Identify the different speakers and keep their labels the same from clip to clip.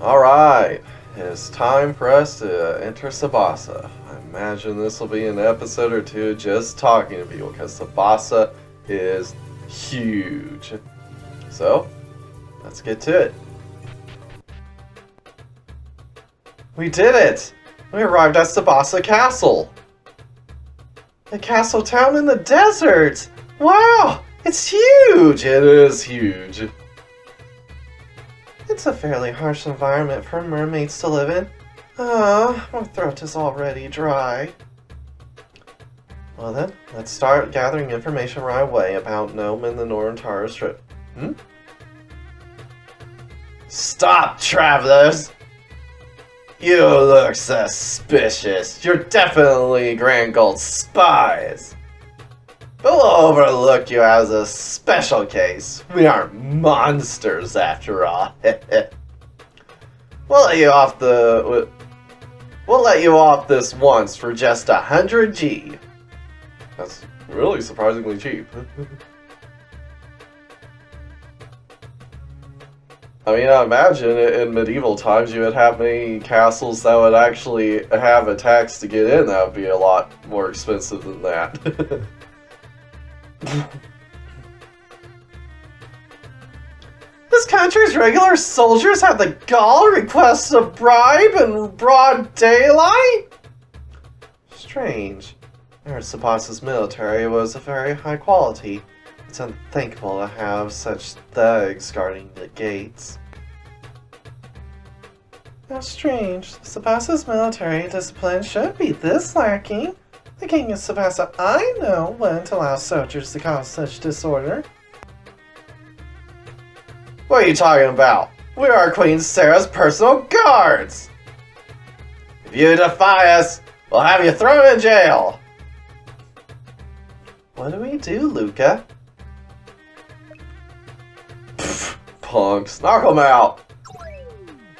Speaker 1: Alright, it's time for us to enter Sabasa. I imagine this will be an episode or two just talking to people because Sabasa is huge. So, let's get to it. We did it! We arrived at Sabasa Castle! The castle town in the desert! Wow! It's huge! It is huge. It's a fairly harsh environment for mermaids to live in. My throat is already dry. Well then, let's start gathering information right away about Gnome and the Northern Tara Strip. Stop, travelers! You look suspicious. You're definitely Grand Gold's spies. But we'll overlook you as a special case. We aren't monsters after all. We'll let you off this once for just 100 G. That's really surprisingly cheap. I mean, I imagine in medieval times you would have many castles that would actually have a tax to get in. That would be a lot more expensive than that. This country's regular soldiers have the gall to request a bribe in broad daylight? Strange. I heard Sabasa's military was of very high quality. It's unthinkable to have such thugs guarding the gates. How strange. Sabasa's military discipline should be this lacking. The king of Sabasa I know wouldn't allow soldiers to cause such disorder. What are you talking about? We are Queen Sarah's personal guards! If you defy us, we'll have you thrown in jail! What do we do, Luca? Pfft, punks, knock them out!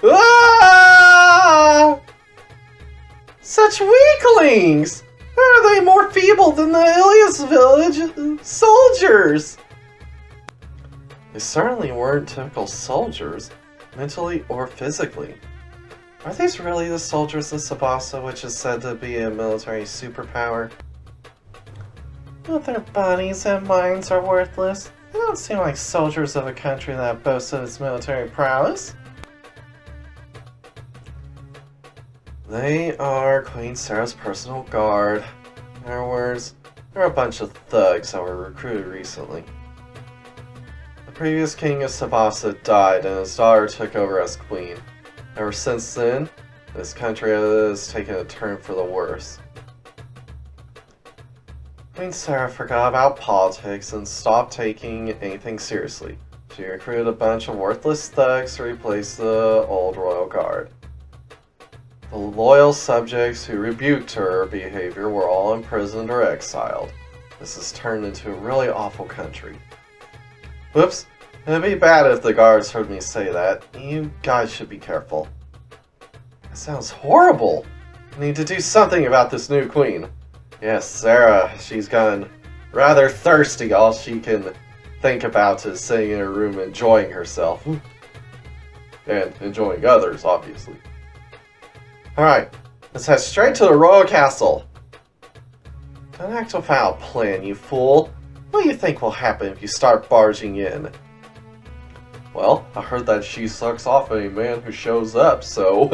Speaker 1: Ah! Such weaklings! How are they more feeble than the Ilias village soldiers? They certainly weren't typical soldiers, mentally or physically. Are these really the soldiers of Sabasa, which is said to be a military superpower? But their bodies and minds are worthless. They don't seem like soldiers of a country that boasts of its military prowess. They are Queen Sarah's personal guard. In other words, they're a bunch of thugs that were recruited recently. The previous king of Sabasa died and his daughter took over as queen. Ever since then, this country has taken a turn for the worse. Queen Sarah forgot about politics and stopped taking anything seriously. She recruited a bunch of worthless thugs to replace the old royal guard. The loyal subjects who rebuked her behavior were all imprisoned or exiled. This has turned into a really awful country. Whoops, it'd be bad if the guards heard me say that. You guys should be careful. That sounds horrible. I need to do something about this new queen. Yes, Sarah, she's gone rather thirsty. All she can think about is sitting in her room enjoying herself. And enjoying others, obviously. Alright, let's head straight to the royal castle. Don't act without a plan, you fool. What do you think will happen if you start barging in? Well, I heard that she sucks off any man who shows up, so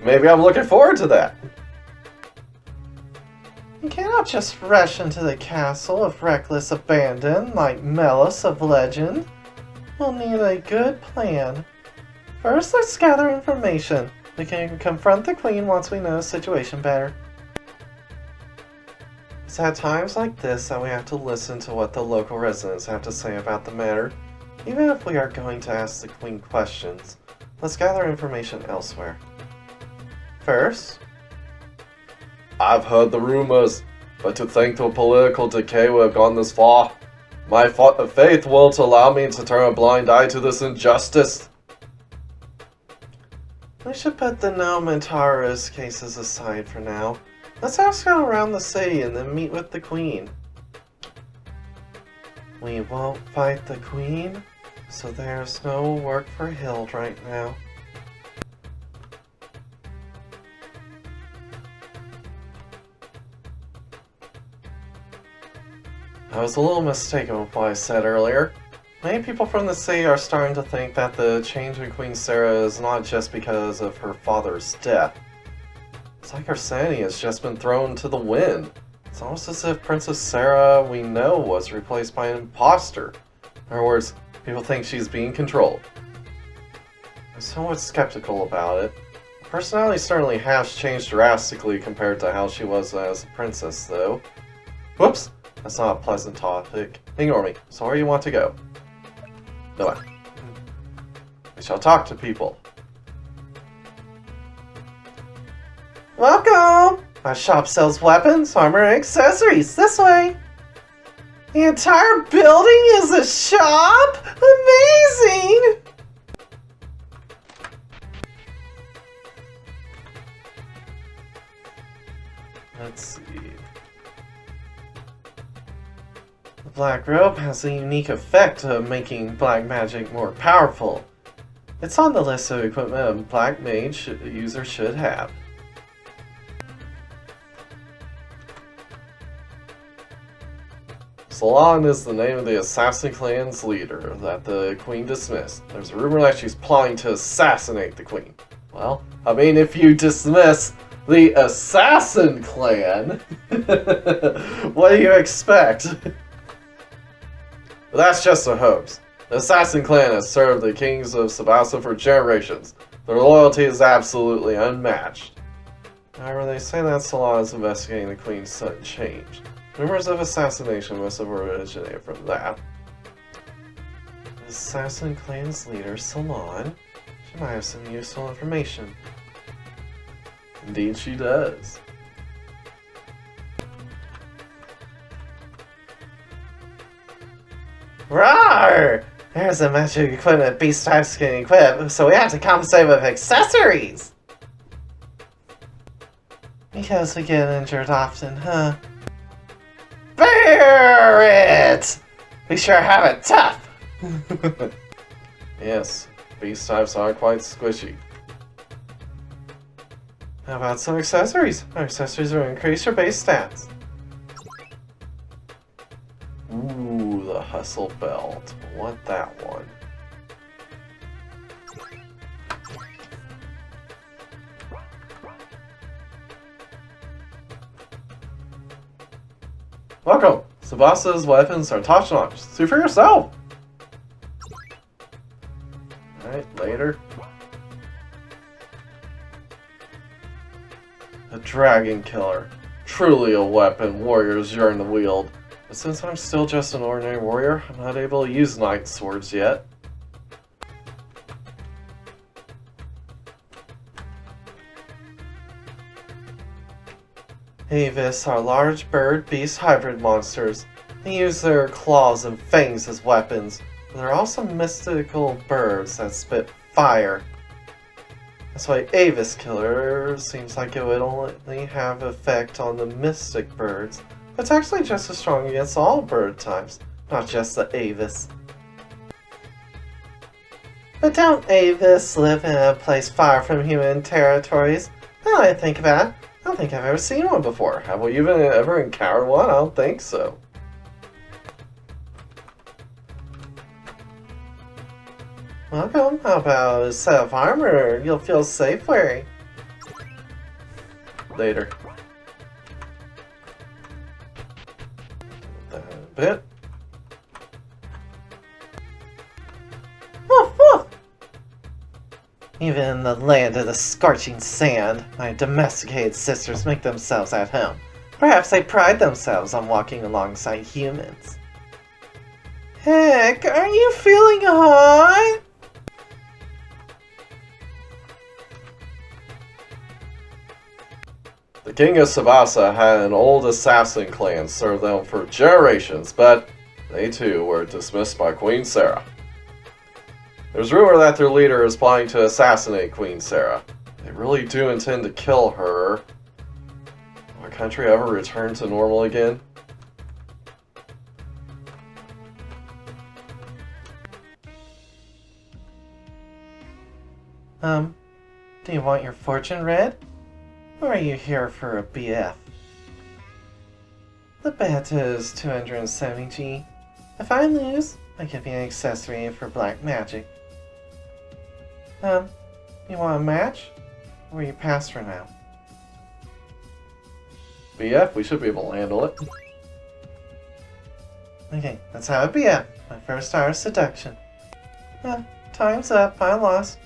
Speaker 1: maybe I'm looking forward to that. You cannot just rush into the castle with reckless abandon like Melis of legend. We'll need a good plan. First, let's gather information. We can confront the queen once we know the situation better. It's at times like this that we have to listen to what the local residents have to say about the matter. Even if we are going to ask the queen questions, let's gather information elsewhere. First, I've heard the rumors, but to think the political decay would have gone this far, my faith won't allow me to turn a blind eye to this injustice. We should put the Gnome and Tara's cases aside for now. Let's ask around the city and then meet with the queen. We won't fight the queen, so there's no work for Hild right now. I was a little mistaken with what I said earlier. Many people from the city are starting to think that the change in Queen Sarah is not just because of her father's death. It's like her sanity has just been thrown to the wind. It's almost as if Princess Sarah we know was replaced by an imposter. In other words, people think she's being controlled. I'm somewhat skeptical about it. Her personality certainly has changed drastically compared to how she was as a princess, though. Whoops! That's not a pleasant topic. Ignore me. So where you want to go? No way. We shall talk to people. Welcome! My shop sells weapons, armor, and accessories. This way! The entire building is a shop? Amazing! Let's see. The black robe has a unique effect of making black magic more powerful. It's on the list of equipment a black mage user should have. Salon is the name of the assassin clan's leader that the queen dismissed. There's a rumor that she's plotting to assassinate the queen. Well, I mean, if you dismiss the assassin clan, what do you expect? But that's just a hoax. The assassin clan has served the kings of Sabasa for generations. Their loyalty is absolutely unmatched. However, they say that Salon is investigating the queen's sudden change. Rumors of assassination must have originated from that. The assassin clan's leader, Salon, she might have some useful information. Indeed she does. Rawr! There's a magic equipment beast types can equip, so we have to compensate with accessories! Because we get injured often, huh? Bear it! We sure have it tough! Yes, beast types are quite squishy. How about some accessories? Our accessories will increase your base stats. Ooh, the hustle belt. I want that one. Welcome! Sabasa's weapons are top-notch. See for yourself! Alright, later. A dragon killer. Truly a weapon warriors yearn to wield. But since I'm still just an ordinary warrior, I'm not able to use knight swords yet. Avis are large bird beast hybrid monsters. They use their claws and fangs as weapons, but they're also mystical birds that spit fire. That's why Avis Killer seems like it would only have effect on the mystic birds, but it's actually just as strong against all bird types, not just the Avis. But don't Avis live in a place far from human territories? Now that I think about it, I don't think I've ever seen one before. Have we even ever encountered one? I don't think so. Welcome. How about a set of armor you'll feel safe wearing? Later. That a bit. Woof, woof. Even in the land of the scorching sand, my domesticated sisters make themselves at home. Perhaps they pride themselves on walking alongside humans. Heck, are you feeling hot? The king of Sabasa had an old assassin clan serve them for generations, but they too were dismissed by Queen Sarah. There's rumor that their leader is plotting to assassinate Queen Sarah. They really do intend to kill her. Will our country ever return to normal again? Do you want your fortune read? Or are you here for a BF?
Speaker 2: The bet is 270G. If I lose, I give you an accessory for black magic. You want a match? Or you pass for now?
Speaker 1: BF, we should be able to handle it.
Speaker 2: Okay, let's have a BF. My first art of seduction. Time's up. I lost.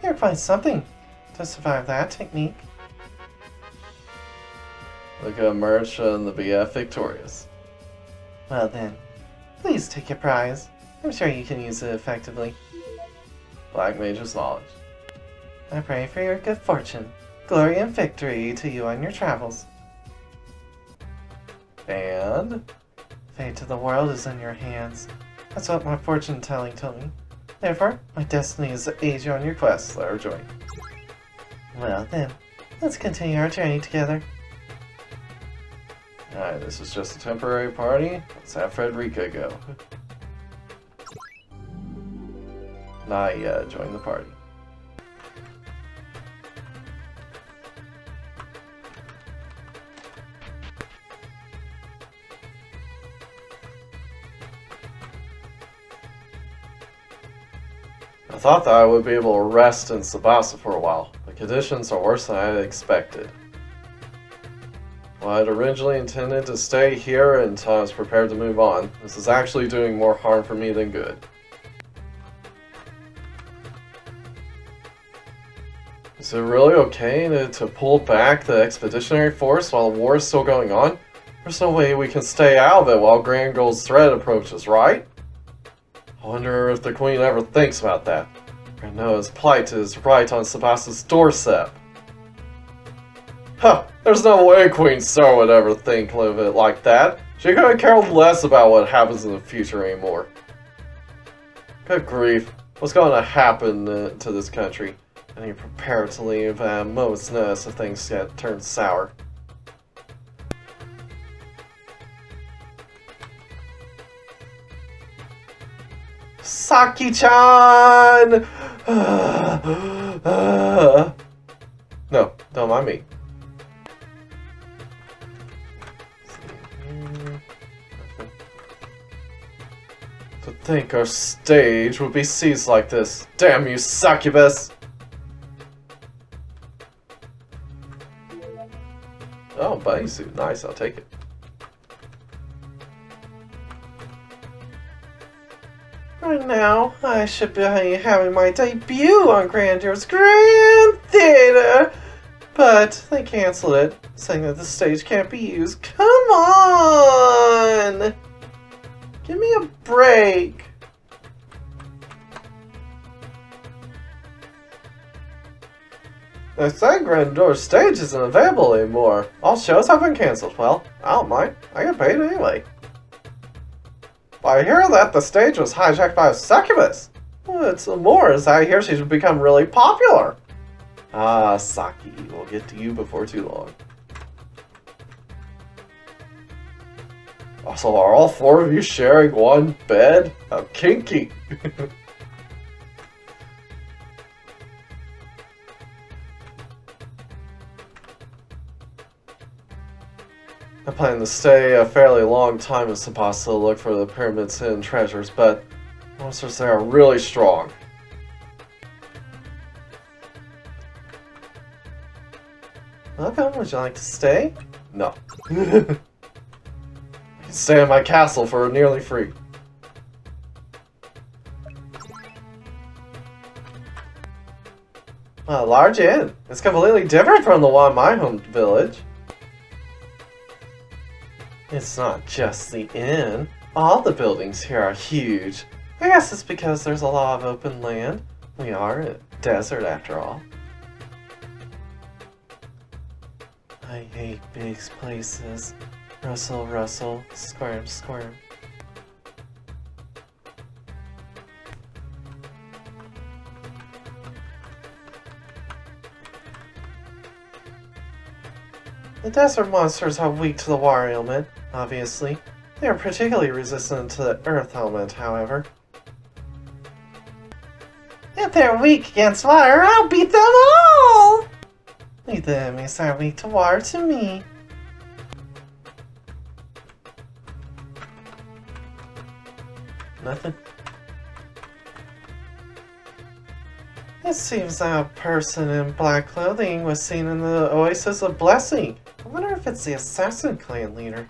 Speaker 2: You're quite something to survive that technique.
Speaker 1: Look at merch and the BF victorious.
Speaker 2: Well then, please take your prize. I'm sure you can use it effectively.
Speaker 1: Black Mage's knowledge.
Speaker 2: I pray for your good fortune, glory and victory to you on your travels.
Speaker 1: And
Speaker 2: Fate of the world is in your hands. That's what my fortune telling told me. Therefore, my destiny is to aid you on your quest.
Speaker 1: let her join.
Speaker 2: Well then, let's continue our journey together.
Speaker 1: Alright, this is just a temporary party. Let's have Frederica go. Not yet, join the party. I thought that I would be able to rest in Sabasa for a while. The conditions are worse than I had expected. Well, I had originally intended to stay here until I was prepared to move on. This is actually doing more harm for me than good. Is it really okay to pull back the expeditionary force while the war is still going on? There's no way we can stay out of it while Grand Gold's threat approaches, right? I wonder if the Queen ever thinks about that. Granoa's plight is right on Sabasa's doorstep. Huh, there's no way Queen Star would ever think of it like that. She couldn't care less about what happens in the future anymore. Good grief, what's going to happen to this country? I need to prepare to leave at a moment's notice if things get turned sour. Saki-chan! No, don't mind me. To think our stage would be seized like this. Damn you, succubus! Oh, bodysuit. Nice, I'll take it.
Speaker 2: Right now, I should be having my debut on Grandeur's Grand Theater, but they canceled it, saying that the stage can't be used. Come on! Give me a break.
Speaker 1: They said Grandeur's stage isn't available anymore. All shows have been cancelled. Well, I don't mind. I get paid anyway. I hear that the stage was hijacked by a succubus. What's more is I hear she's become really popular. Ah, Saki, we'll get to you before too long. Also, are all four of you sharing one bed? How kinky. I plan to stay a fairly long time in Sabasa to look for the pyramid's hidden treasures, but monsters there are really strong.
Speaker 2: Welcome, would you like to stay?
Speaker 1: No. I can stay in my castle for nearly free.
Speaker 2: A large inn. It's completely different from the one in my home village. It's not just the inn. All the buildings here are huge. I guess it's because there's a lot of open land. We are a desert after all. I hate big places. Rustle, rustle, squirm, squirm. The desert monsters are weak to the water element, obviously. They are particularly resistant to the earth element, however. If they're weak against water, I'll beat them all! Leave the enemies that are weak to water to me. nothing. It seems that a person in black clothing was seen in the Oasis of Blessing. I wonder if it's the assassin clan leader.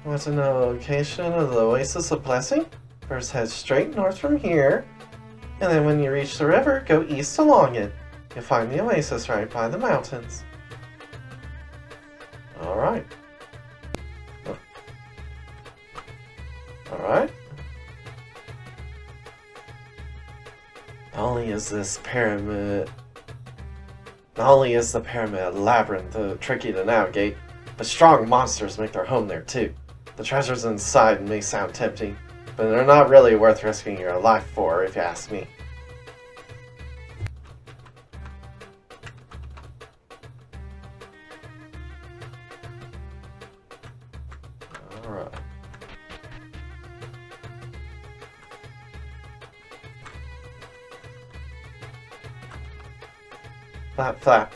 Speaker 2: Want to know the location of the Oasis of Blessing? First head straight north from here, and then when you reach the river, go east along it. You'll find the oasis right by the mountains. Alright. Alright. Not only is the pyramid labyrinth tricky to navigate, but strong monsters make their home there too. The treasures inside may sound tempting, but they're not really worth risking your life for, if you ask me. Alright. Flap, flap.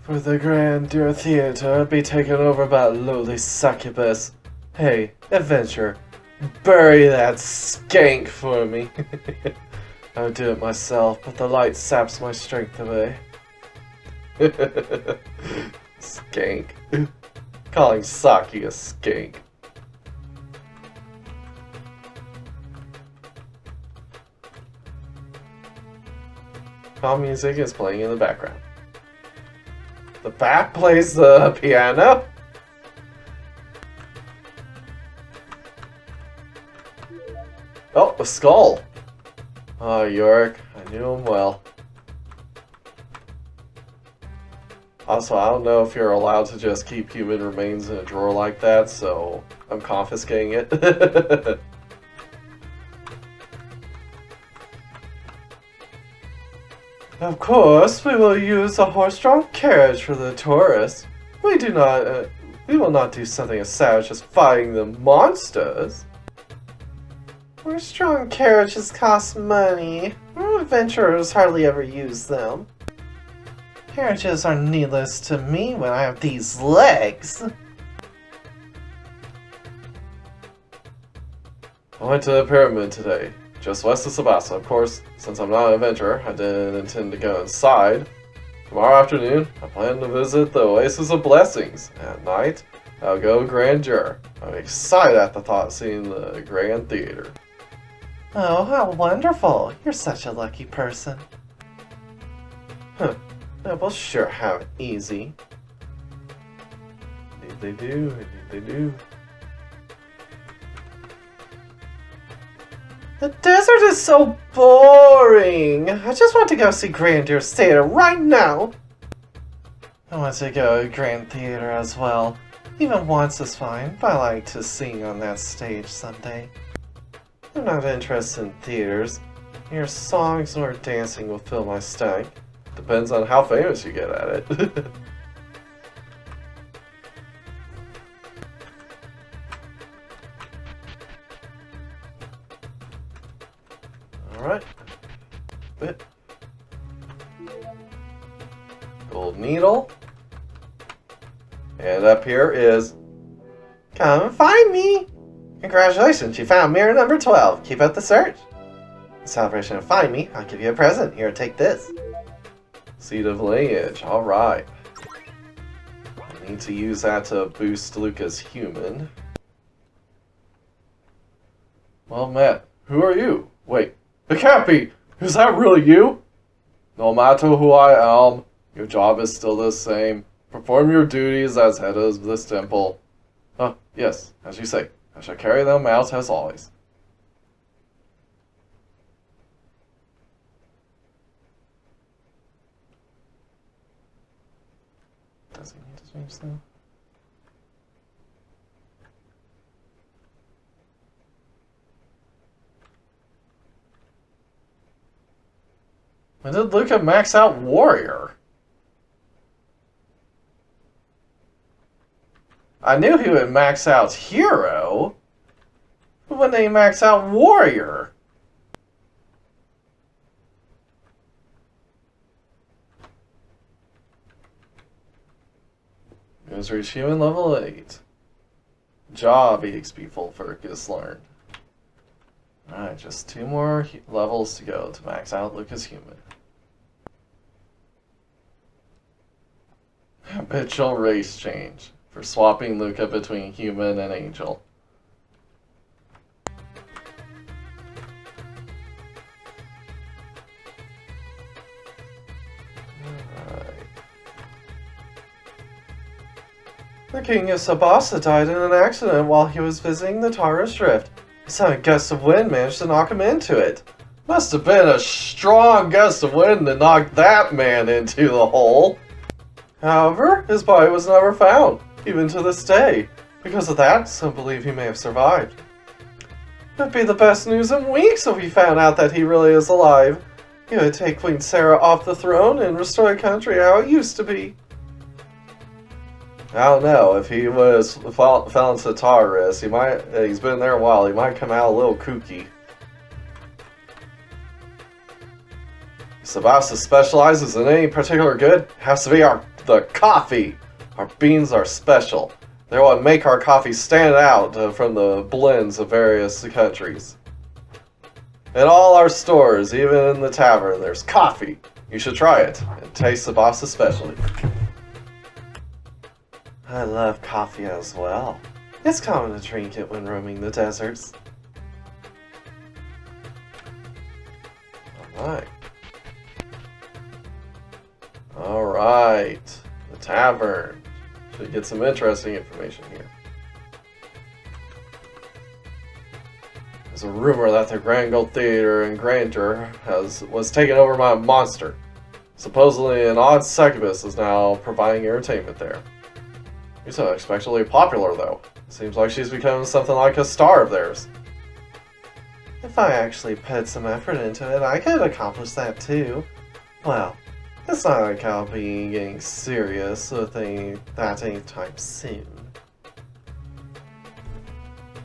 Speaker 2: For the Grandeur Theater be taken over by a lowly succubus. Hey, adventure, bury that skank for me. I would do it myself, but the light saps my strength away. Skank. Calling Saki a skank. Calm music is playing in the background. The bat plays the piano? Oh, a skull! Oh, Yorick, I knew him well. Also, I don't know if you're allowed to just keep human remains in a drawer like that, so I'm confiscating it. Of course, we will use a horse-drawn carriage for the tourists. We will not do something as savage as fighting the monsters. Horse-drawn carriages cost money. Adventurers hardly ever use them. Carriages are needless to me when I have these legs. I went to the pyramid today, just west of Sabasa. Of course, since I'm not an adventurer, I didn't intend to go inside. Tomorrow afternoon, I plan to visit the Oasis of Blessings. At night, I'll go Grandeur. I'm excited at the thought of seeing the Grand Theater. Oh, how wonderful! You're such a lucky person. Huh. We'll sure have it easy. Indeed they do, indeed they do. The desert is so boring! I just want to go see Grandeur Theater right now! I want to go to Grand Theater as well. Even once is fine, but I like to sing on that stage someday. I'm not interested in theaters. Neither songs nor dancing will fill my stomach. Depends on how famous you get at it. Alright. Bit. Gold needle. And up here is... Come and find me! Congratulations, you found mirror number 12. Keep up the search. In celebration of Find Me, I'll give you a present. Here, take this. Seed of lineage, alright. I need to use that to boost Luca's human. Well met. Who are you? Wait, it can't be! Is that really you? No matter who I am, your job is still the same. Perform your duties as head of this temple. Yes, as you say. I shall carry them out as always. Does he need to change them? When did Luca max out Warrior? I knew he would max out Hero, but when did he max out Warrior? Goes reach human level 8.
Speaker 1: Job EXP full focus learned. Alright, just 2 more levels to go to max out Luke as human. Habitual race change for swapping Luca between human and angel.
Speaker 2: The king of Sabasa died in an accident while he was visiting the Taurus Rift. A sudden gust of wind managed to knock him into it.
Speaker 1: Must have been a strong gust of wind to knock that man into the hole.
Speaker 2: However, his body was never found, even to this day. Because of that, some believe he may have survived. It'd be the best news in weeks if we found out that he really is alive. He would take Queen Sarah off the throne and restore the country how it used to be.
Speaker 1: I don't know, if he fell into Taurus, he's been there a while, he might come out a little kooky. Sabasa specializes in any particular good. It has to be the coffee. Our beans are special. They're what make our coffee stand out from the blends of various countries. In all our stores, even in the tavern, there's coffee. You should try it and taste Sabasa's specialty.
Speaker 2: I love coffee as well. It's common to drink it when roaming the deserts.
Speaker 1: Alright. Alright. The tavern. Should get some interesting information here. There's a rumor that the Grandeur Theater in Grandeur was taken over by a monster. Supposedly an odd succubus is now providing entertainment there. She's unexpectedly popular, though. Seems like she's become something like a star of theirs.
Speaker 2: If I actually put some effort into it, I could accomplish that too. Well, it's not like I'll be getting serious with that anytime soon.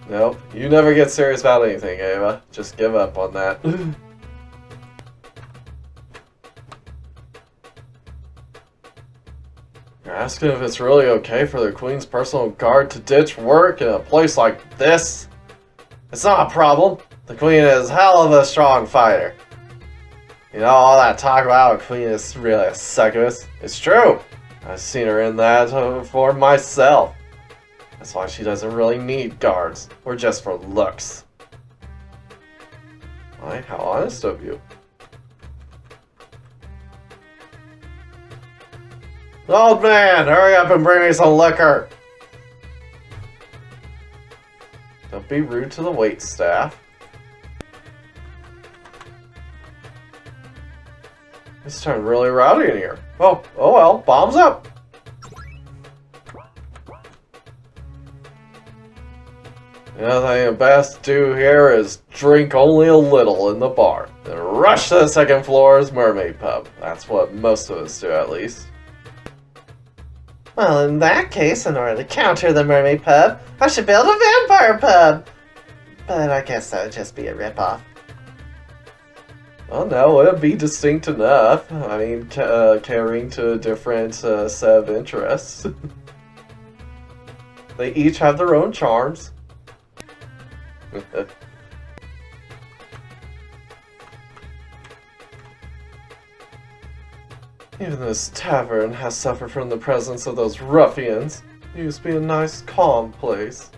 Speaker 1: Nope, you never get serious about anything, Ava. Just give up on that. You're asking if it's really okay for the Queen's personal guard to ditch work in a place like this? It's not a problem. The Queen is hell of a strong fighter. You know, all that talk about a Queen is really a succubus. It's true. I've seen her in that for myself. That's why she doesn't really need guards. We're just for looks. Why? How honest of you. Old man, hurry up and bring me some liquor! Don't be rude to the wait staff. It's turned really rowdy in here. Oh well, bombs up! The other thing the best to do here is drink only a little in the bar, then rush to the second floor's mermaid pub. That's what most of us do, at least.
Speaker 2: Well, in that case, in order to counter the mermaid pub, I should build a vampire pub! But I guess that would just be a ripoff.
Speaker 1: Oh no, it'd be distinct enough. I mean, catering to a different set of interests. They each have their own charms. Even this tavern has suffered from the presence of those ruffians. It used to be a nice, calm place.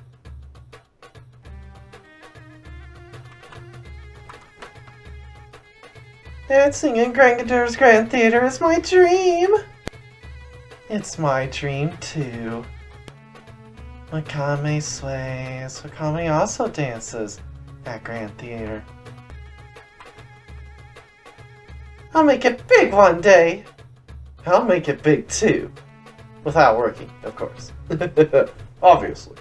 Speaker 2: Dancing in Grandeur's Grand Theater is my dream! It's my dream too. Wakame sways. Wakame also dances at Grand Theater. I'll make it big one day! I'll make it big too. Without working, of course.
Speaker 1: Obviously.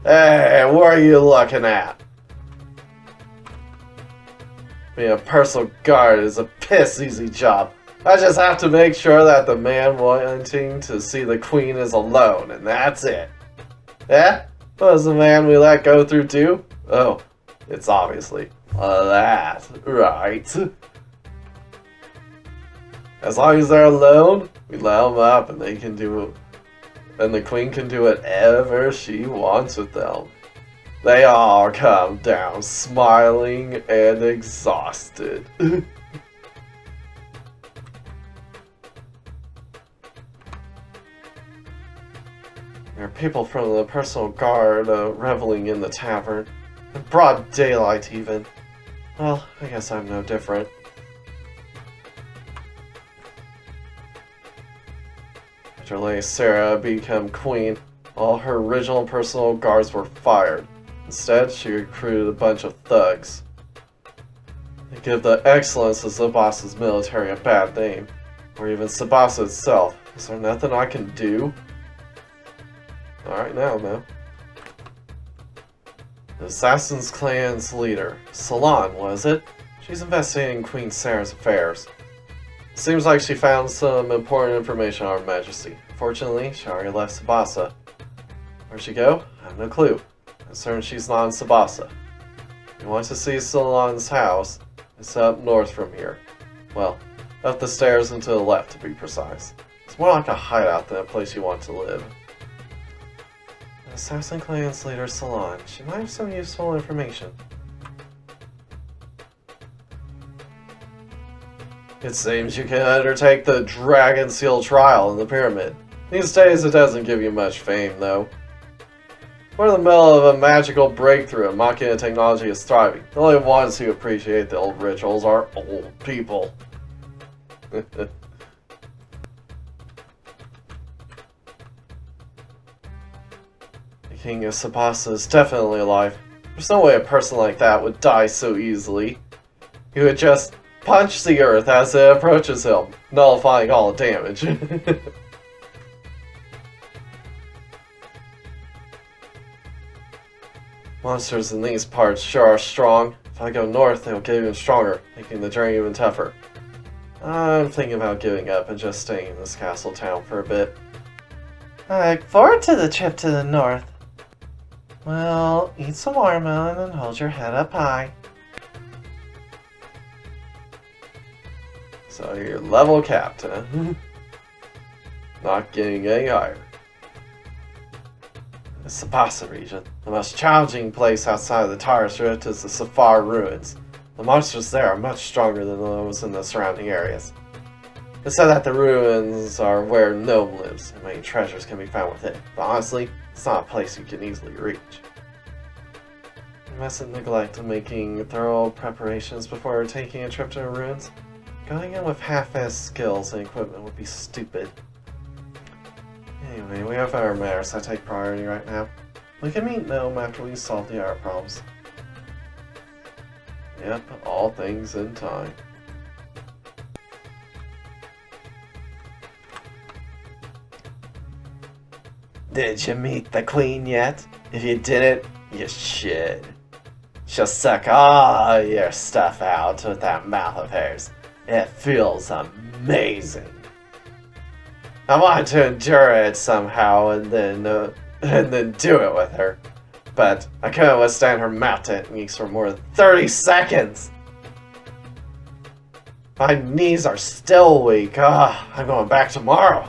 Speaker 1: Hey, what are you looking at? Being a personal guard is a piss easy job. I just have to make sure that the man wanting to see the Queen is alone, and that's it. Eh? What does the man we let go through do? Oh, it's obviously that, right? As long as they're alone, we let them up and they can do, and the queen can do whatever she wants with them. They all come down smiling and exhausted. There are people from the personal guard reveling in the tavern. In broad daylight, even. Well, I guess I'm no different. After Lady Sarah became queen, all her original personal guards were fired. Instead, she recruited a bunch of thugs. They give the excellence of Sabasa's military a bad name, or even Sabasa itself. Is there nothing I can do? Alright now, though. The Assassin's Clan's leader, Salon, was it? She's investigating Queen Sarah's affairs. Seems like she found some important information on Her Majesty. Fortunately, she already left Sabasa. Where'd she go? I have no clue. I'm certain she's not in Sabasa. If you want to see Salon's house, it's up north from here. Well, up the stairs and to the left, to be precise. It's more like a hideout than a place you want to live. The Assassin Clan's leader, Salon. She might have some useful information. It seems you can undertake the Dragon Seal trial in the pyramid. These days it doesn't give you much fame, though. We're in the middle of a magical breakthrough and Machina technology is thriving. The only ones who appreciate the old rituals are old people. The King of Sabasa is definitely alive. There's no way a person like that would die so easily. He would just punch the earth as it approaches him, nullifying all damage. Monsters in these parts sure are strong. If I go north, they'll get even stronger, making the journey even tougher. I'm thinking about giving up and just staying in this castle town for a bit.
Speaker 2: I look forward to the trip to the north. Well, eat some watermelon and hold your head up high.
Speaker 1: So you're level capped, huh? Not getting any higher. The Sabasa region. The most challenging place outside of the Taurus Rift is the Safar Ruins. The monsters there are much stronger than those in the surrounding areas. It's said that the ruins are where Gnome lives, and many treasures can be found within. But honestly, it's not a place you can easily reach. You mustn't neglect making thorough preparations before taking a trip to the ruins. Going in with half-assed skills and equipment would be stupid. Anyway, we have other matters that take priority right now. We can meet Gnome after we solve the other problems. Yep, all things in time.
Speaker 2: Did you meet the queen yet? If you didn't, you should. She'll suck all your stuff out with that mouth of hers. It feels amazing. I wanted to endure it somehow and then do it with her. But I couldn't withstand her mouth techniques for more than 30 seconds. My knees are still weak. I'm going back tomorrow.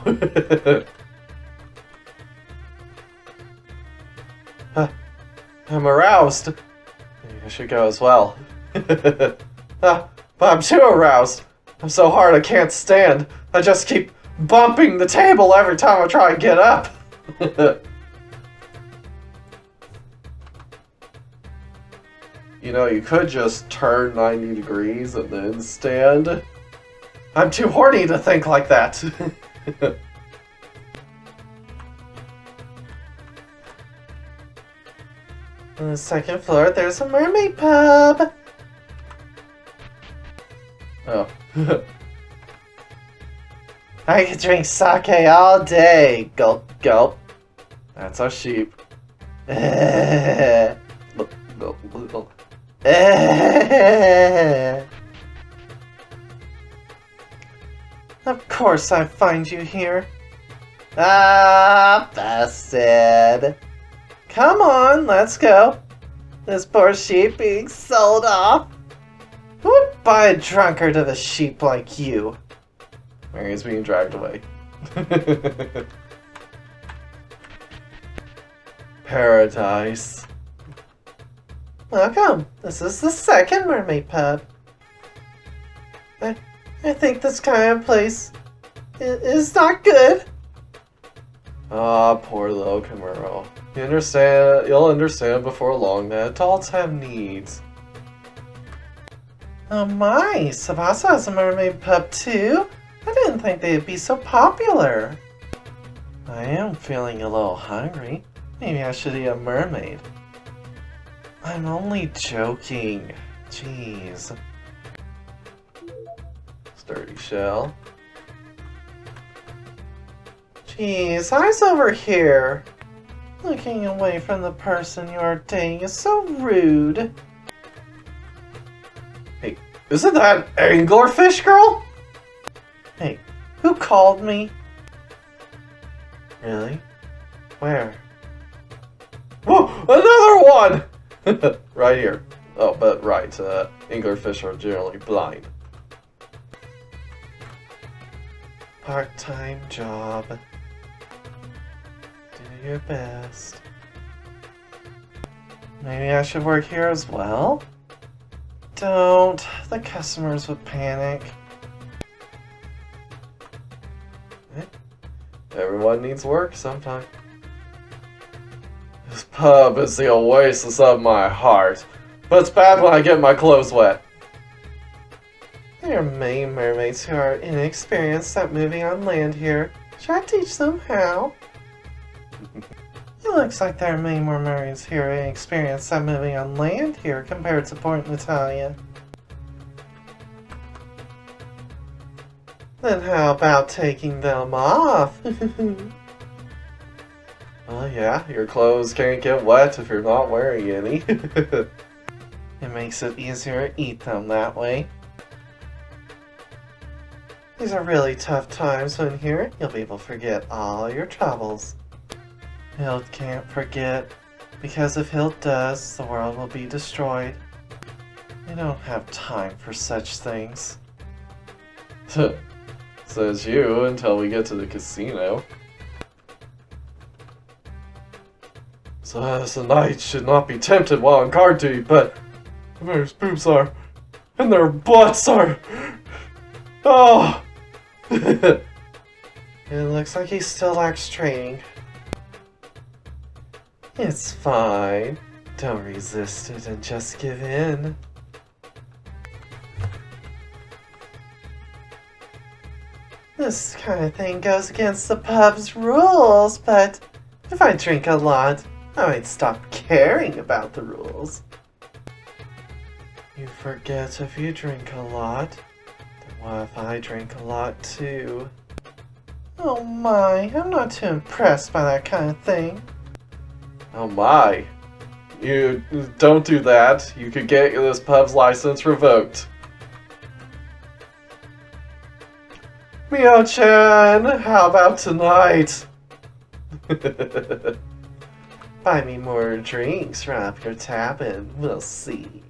Speaker 2: I'm aroused. Maybe I should go as well. But I'm too aroused. I'm so hard I can't stand. I just keep bumping the table every time I try and get up.
Speaker 1: You know, you could just turn 90 degrees and then stand.
Speaker 2: I'm too horny to think like that. On the second floor, there's a mermaid pub.
Speaker 1: Oh.
Speaker 2: I could drink sake all day. Gulp, gulp.
Speaker 1: That's our sheep.
Speaker 2: Of course I find you here. Ah, busted. Come on, let's go. This poor sheep being sold off. Who would buy a drunkard of a sheep like you?
Speaker 1: Mary's being dragged away. Paradise.
Speaker 2: Welcome. This is the second mermaid pub. I think this kind of place is not good.
Speaker 1: Ah, poor little Camaro. You'll understand before long that adults have needs.
Speaker 2: Oh my, Sabasa has a mermaid pub too? I didn't think they'd be so popular.
Speaker 1: I am feeling a little hungry. Maybe I should eat a mermaid. I'm only joking. Jeez. Sturdy shell.
Speaker 2: Jeez, eyes over here. Looking away from the person you are dating is so rude.
Speaker 1: Hey, isn't that anglerfish girl?
Speaker 2: Hey, who called me?
Speaker 1: Really? Where? Whoa, another one! Right here. Oh, but right, anglerfish are generally blind. Part-time job. Do your best.
Speaker 2: Maybe I should work here as well? Don't. The customers would panic.
Speaker 1: Everyone needs work sometime. This pub is the oasis of my heart, but it's bad when I get my clothes wet.
Speaker 2: There are many mermaids who are inexperienced at moving on land here. Should I teach them how? It looks like there are many more mermaids who are inexperienced at moving on land here compared to Port Natalia. Then how about taking them off?
Speaker 1: Well, yeah, your clothes can't get wet if you're not wearing any.
Speaker 2: It makes it easier to eat them that way. These are really tough times when here you'll be able to forget all your troubles. Hild can't forget, because if Hild does, the world will be destroyed. We don't have time for such things.
Speaker 1: Says you until we get to the casino. So the knight should not be tempted while on guard duty, but the mayor's boobs are, and their butts are. Oh!
Speaker 2: It looks like he still lacks training. It's fine. Don't resist it and just give in. This kind of thing goes against the pub's rules, but if I drink a lot, I might stop caring about the rules. You forget if you drink a lot. Then what if I drink a lot too? Oh my, I'm not too impressed by that kind of thing.
Speaker 1: Oh my. You don't do that. You could get this pub's license revoked.
Speaker 2: Mio-chan, how about tonight? Buy me more drinks from up your tab and we'll see.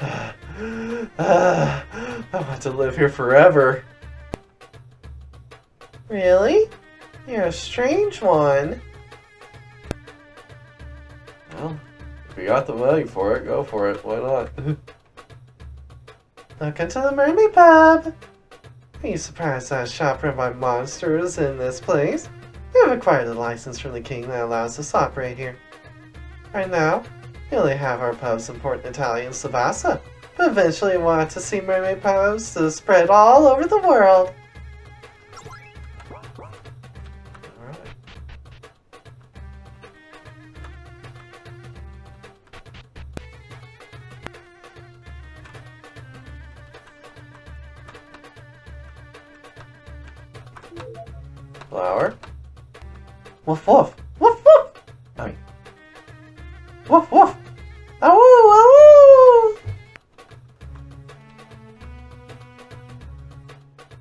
Speaker 1: I want to live here forever.
Speaker 2: Really? You're a strange one.
Speaker 1: Well, if you got the money for it, go for it. Why not?
Speaker 2: Welcome to the Mermaid Pub! Are you surprised that a shop run by monsters in this place? We have acquired a license from the king that allows us to operate here. Right now, we only have our pubs in Port Natalia and Sabasa, but eventually we want to see mermaid pubs to spread all over the world.
Speaker 1: Alright. Flower.
Speaker 2: Woof woof! Woof woof!
Speaker 1: I mean,
Speaker 2: Woof woof! Awoo! Awoo!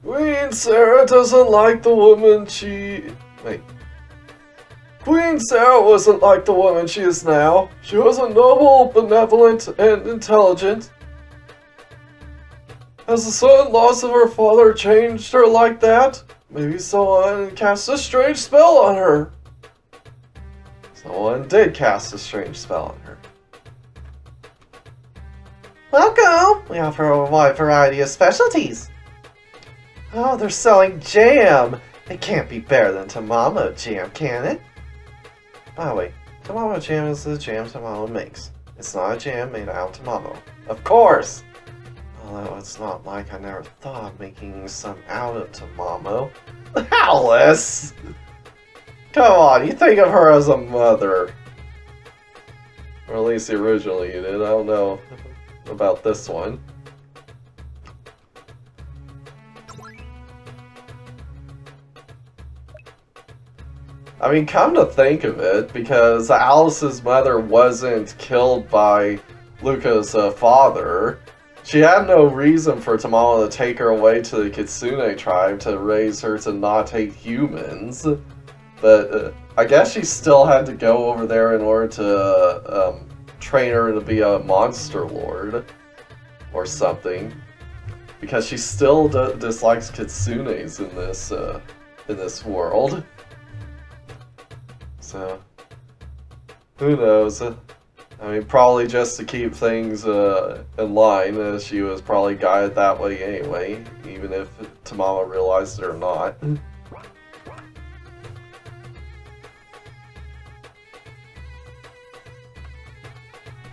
Speaker 1: Queen Sarah doesn't like the woman Wait. Queen Sarah wasn't like the woman she is now. She was a noble, benevolent, and intelligent. Has the sudden loss of her father changed her like that? Maybe someone cast a strange spell on her. Someone did cast a strange spell on her.
Speaker 2: Welcome! We offer a wide variety of specialties. Oh, they're selling jam! It can't be better than Tamamo jam, can it?
Speaker 1: By the way, Tamamo jam is the jam Tamamo makes. It's not a jam made out of Tamamo. Of course! Although it's not like I never thought of making some out of Tamamo. Alice! Come on, you think of her as a mother. Or at least originally you did. I don't know about this one. I mean, come to think of it, because Alice's mother wasn't killed by Luca's father, she had no reason for Tamamo to take her away to the Kitsune tribe to raise her to not hate humans. But I guess she still had to go over there in order to train her to be a monster lord or something, because she still dislikes kitsunes in this world. So who knows? I mean, probably just to keep things in line, as she was probably guided that way anyway, even if Tamamo realized it or not.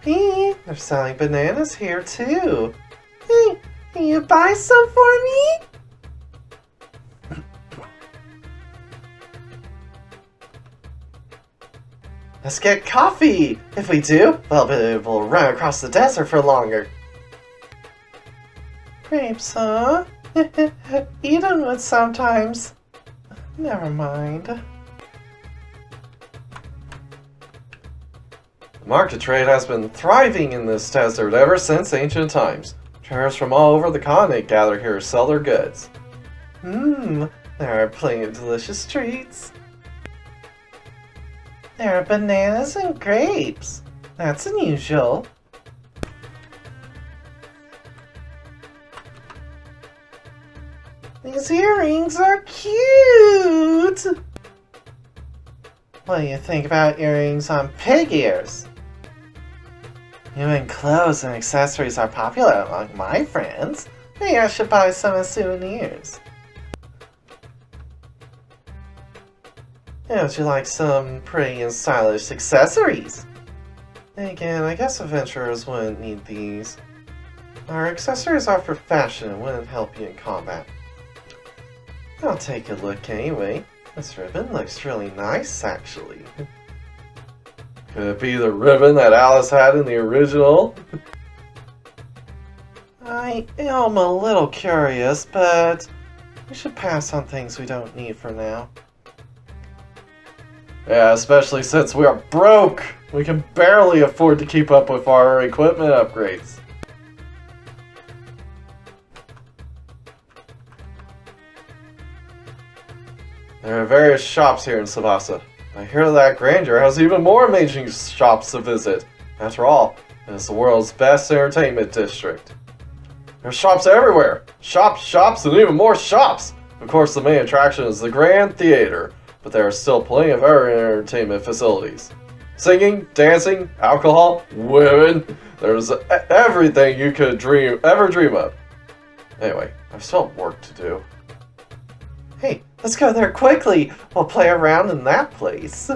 Speaker 2: Hey, they're selling bananas here too. Hey, can you buy some for me? Let's get coffee! If we do, we'll be able to run across the desert for longer. Grapes, huh? Eat them with sometimes. Never mind.
Speaker 1: The market trade has been thriving in this desert ever since ancient times. Traders from all over the continent gather here to sell their goods.
Speaker 2: There are plenty of delicious treats. There are bananas and grapes. That's unusual. These earrings are cute! What do you think about earrings on pig ears? Human clothes and accessories are popular among my friends. Maybe I should buy some as souvenirs. How would you like some pretty and stylish accessories? And again, I guess adventurers wouldn't need these. Our accessories are for fashion and wouldn't help you in combat. I'll take a look anyway. This ribbon looks really nice, actually.
Speaker 1: Could it be the ribbon that Alice had in the original?
Speaker 2: I am a little curious, but we should pass on things we don't need for now.
Speaker 1: Yeah, especially since we are broke! We can barely afford to keep up with our equipment upgrades. There are various shops here in Sabasa. I hear that Grandeur has even more amazing shops to visit. After all, it is the world's best entertainment district. There are shops everywhere! Shops, shops, and even more shops! Of course, the main attraction is the Grandeur Theater, but there are still plenty of other entertainment facilities. Singing, dancing, alcohol, women, there's everything you could ever dream of. Anyway, I've still work to do.
Speaker 2: Hey, let's go there quickly! We'll play around in that place.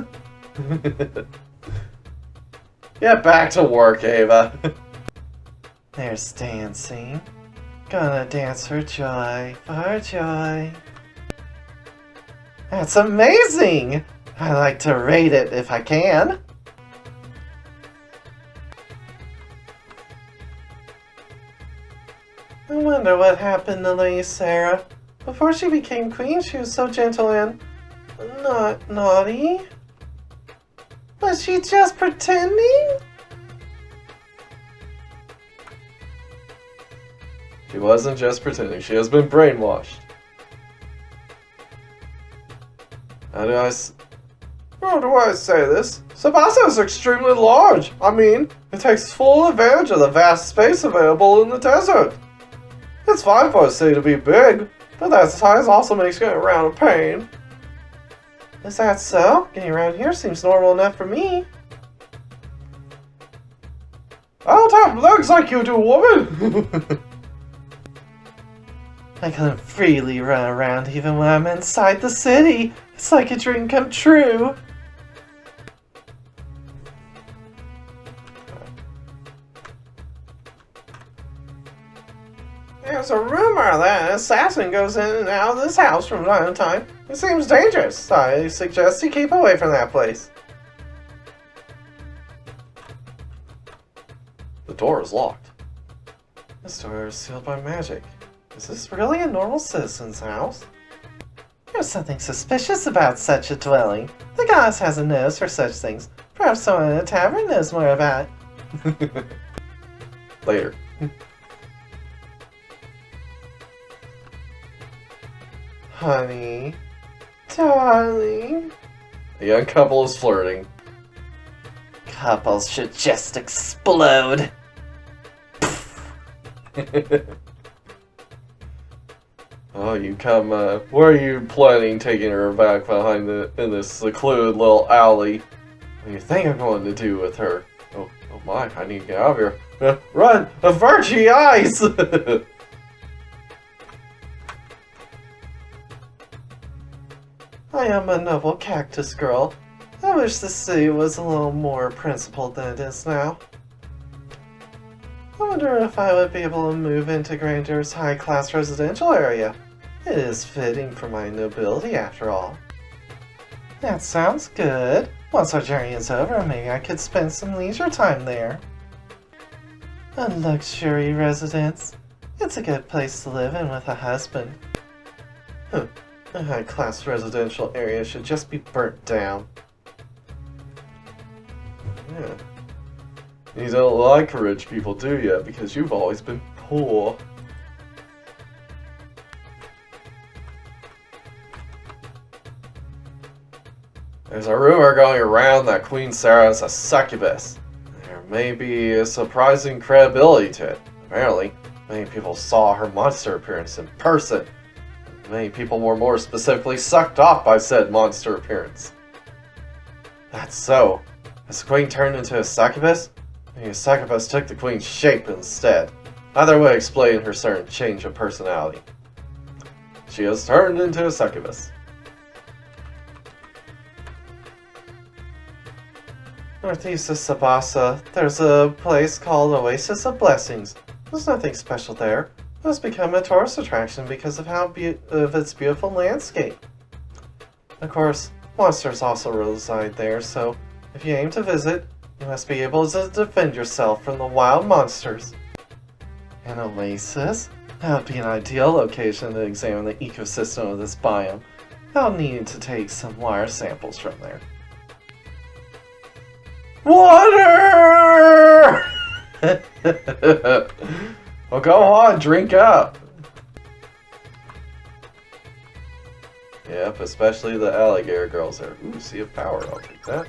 Speaker 1: Get back to work, Ava.
Speaker 2: There's dancing. Gonna dance for joy, for joy. That's amazing! I like to rate it if I can. I wonder what happened to Lady Sarah. Before she became queen, she was so gentle and not naughty. Was she just pretending?
Speaker 1: She wasn't just pretending, she has been brainwashed. How do I say this? Sabasa is extremely large. I mean, it takes full advantage of the vast space available in the desert.
Speaker 2: It's fine for a city to be big, but that size also makes getting around a pain. Is that so? Getting around here seems normal enough for me. I don't have legs like you do, woman! I can freely run around even when I'm inside the city. It's like a dream come true. There's a rumor that an assassin goes in and out of this house from time to time. It seems dangerous. I suggest you keep away from that place. The door is locked. This door is sealed by magic. Is this really a normal citizen's house? There's something suspicious about such a dwelling. The goddess has a nose for such things. Perhaps someone in a tavern knows more about it. Later. Honey, darling. A young couple is flirting. Couples should just explode. Oh, you come, where are you planning taking her back behind in this secluded little alley? What do you think I'm going to do with her? Oh my, I need to get out of here. Run! Avert ye eyes! I am a noble cactus girl. I wish the city was a little more principled than it is now. I wonder if I would be able to move into Grandeur's high-class residential area. It is fitting for my nobility, after all. That sounds good. Once our journey is over, maybe I could spend some leisure time there. A luxury residence. It's a good place to live in with a husband. Huh. A high-class residential area should just be burnt down. Yeah. You don't like rich people, do you? Because you've always been poor. There's a rumor going around that Queen Sarah is a succubus. There may be a surprising credibility to it. Apparently, many people saw her monster appearance in person. Many people were more specifically sucked off by said monster appearance. That's so. Has the queen turned into a succubus? Maybe a succubus took the queen's shape instead. Either way explain her certain change of personality. She has turned into a succubus. Northeast of Sabasa, there's a place called Oasis of Blessings. There's nothing special there. It has become a tourist attraction because of its beautiful landscape. Of course, monsters also reside there, so if you aim to visit, you must be able to defend yourself from the wild monsters. An oasis? That would be an ideal location to examine the ecosystem of this biome. I'll need to take some water samples from there. Water! Well, go on, drink up. Yep, especially the alligator girls there. Ooh, Sea of Power, I'll take that.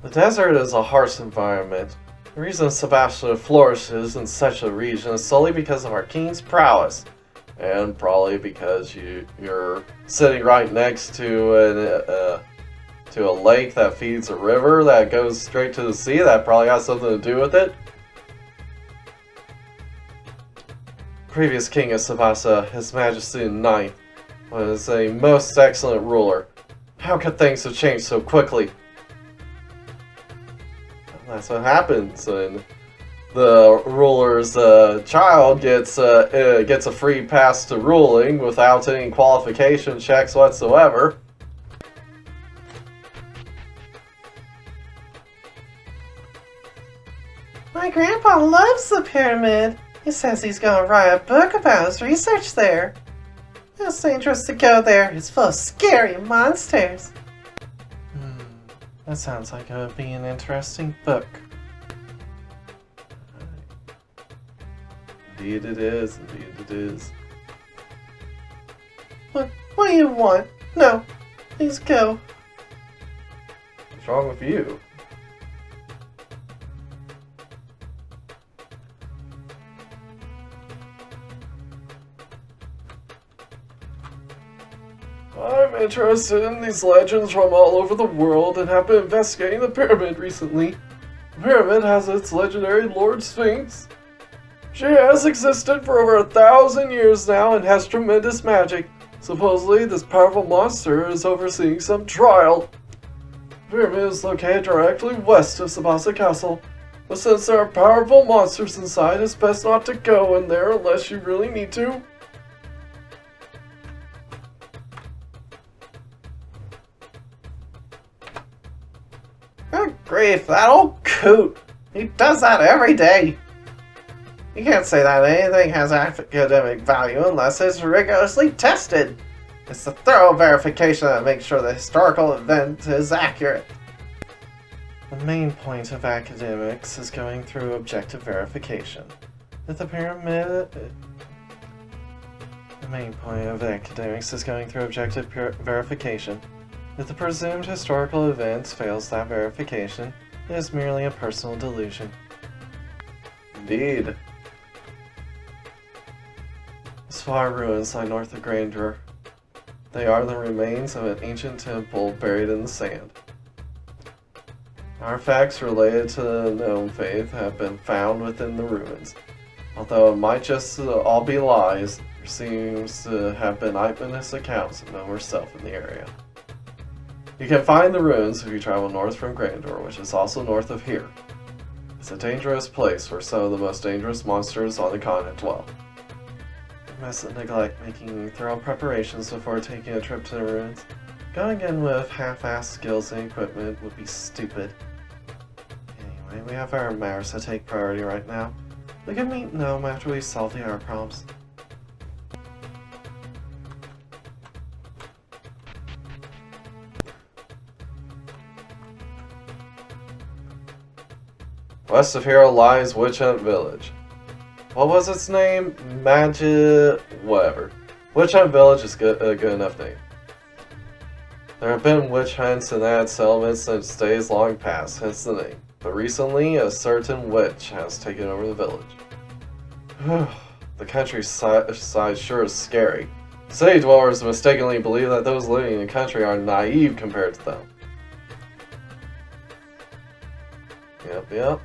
Speaker 2: The desert is a harsh environment. The reason Sabasa flourishes in such a region is solely because of our king's prowess. And probably because you're sitting right next to a lake that feeds a river that goes straight to the sea. That probably has something to do with it. Previous king of Sabasa, His Majesty the Ninth, was a most excellent ruler. How could things have changed so quickly? That's what happens when the ruler's child gets a free pass to ruling without any qualification checks whatsoever. My grandpa loves the pyramid. He says he's gonna write a book about his research there. It's dangerous to go there. It's full of scary monsters. That sounds like it would be an interesting book.
Speaker 1: Indeed it is, indeed it is.
Speaker 2: What do you want? No, please go.
Speaker 1: What's wrong with you? I'm interested in these legends from all over the world and have been investigating the pyramid recently. The pyramid has its legendary Lord Sphinx. She has existed for over 1,000 years now and has tremendous magic. Supposedly, this powerful monster is overseeing some trial. The pyramid is located directly west of Sabasa Castle, but since there are powerful monsters inside, it's best not to go in there unless you really need to.
Speaker 2: Good grief, that old coot! He does that every day! You can't say that anything has academic value unless it's rigorously tested. It's the thorough verification that makes sure the historical event is accurate. The main point of academics is going through objective verification. If the pyramid... The main point of academics is going through objective verification. If the presumed historical event fails that verification, it is merely a personal delusion.
Speaker 1: Indeed. Far ruins lie north of Grandeur. They are the remains of an ancient temple buried in the sand. Artifacts related to the gnome faith have been found within the ruins. Although it might just all be lies, there seems to have been eyewitness accounts of gnome herself in the area. You can find the ruins if you travel north from Grandeur, which is also north of here. It's a dangerous place where some of the most dangerous monsters on the continent dwell. You mustn't neglect making thorough preparations before taking a trip to the ruins. Going in with half-assed skills and equipment would be stupid. Anyway, we have our matters to take priority right now. We can meet Gnome after we solve the art problems. West of here lies Witch Hunt Village. What was its name? Whatever. Witch Hunt Village is a good enough name. There have been witch hunts in that settlement since days long past, hence the name. But recently, a certain witch has taken over the village. The countryside sure is scary. City dwellers mistakenly believe that those living in the country are naive compared to them. Yep.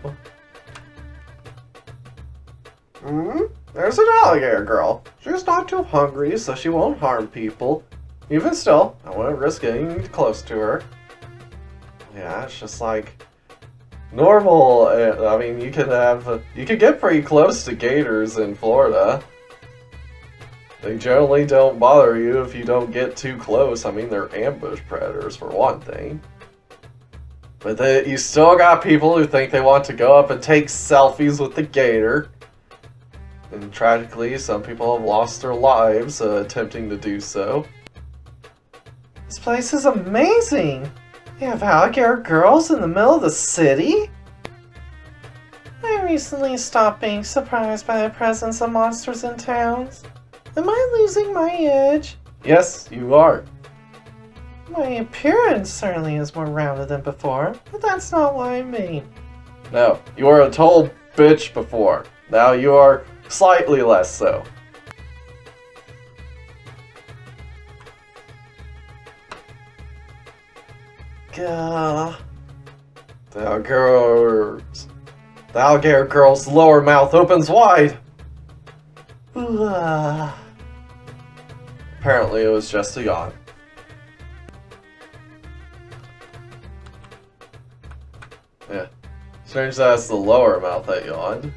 Speaker 1: There's an alligator girl. She's not too hungry, so she won't harm people. Even still, I wouldn't risk getting close to her. Yeah, it's just like normal. I mean, you could get pretty close to gators in Florida. They generally don't bother you if you don't get too close. I mean, they're ambush predators for one thing. But you still got people who think they want to go up and take selfies with the gator. And tragically, some people have lost their lives attempting to do so. This place is amazing! They have alligator girls in the middle of the city? I recently stopped being surprised by the presence of monsters in towns. Am I losing my edge? Yes, you are. My appearance certainly is more rounded than before, but that's not what I mean. No, you were a total bitch before. Now you are slightly less so. Gah. The alligator girl's lower mouth opens wide. Apparently it was just a yawn. Yeah. Strange that it's the lower mouth that yawned.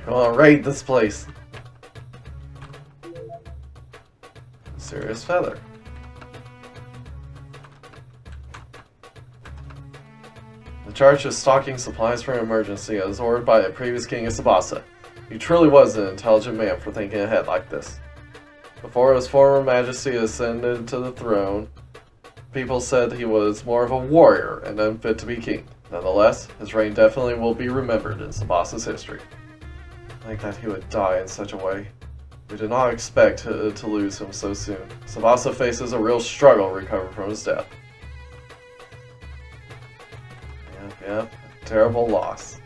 Speaker 1: I want to raid this place. Serious feather. The charge of stocking supplies for an emergency was ordered by a previous king of Sabasa. He truly was an intelligent man for thinking ahead like this. Before his former majesty ascended to the throne, People said he was more of a warrior and unfit to be king. Nonetheless, his reign definitely will be remembered in Sabasa's history. Like that he would die in such a way. We did not expect to lose him so soon. Sabasa faces a real struggle recovering from his death. Yep, terrible loss.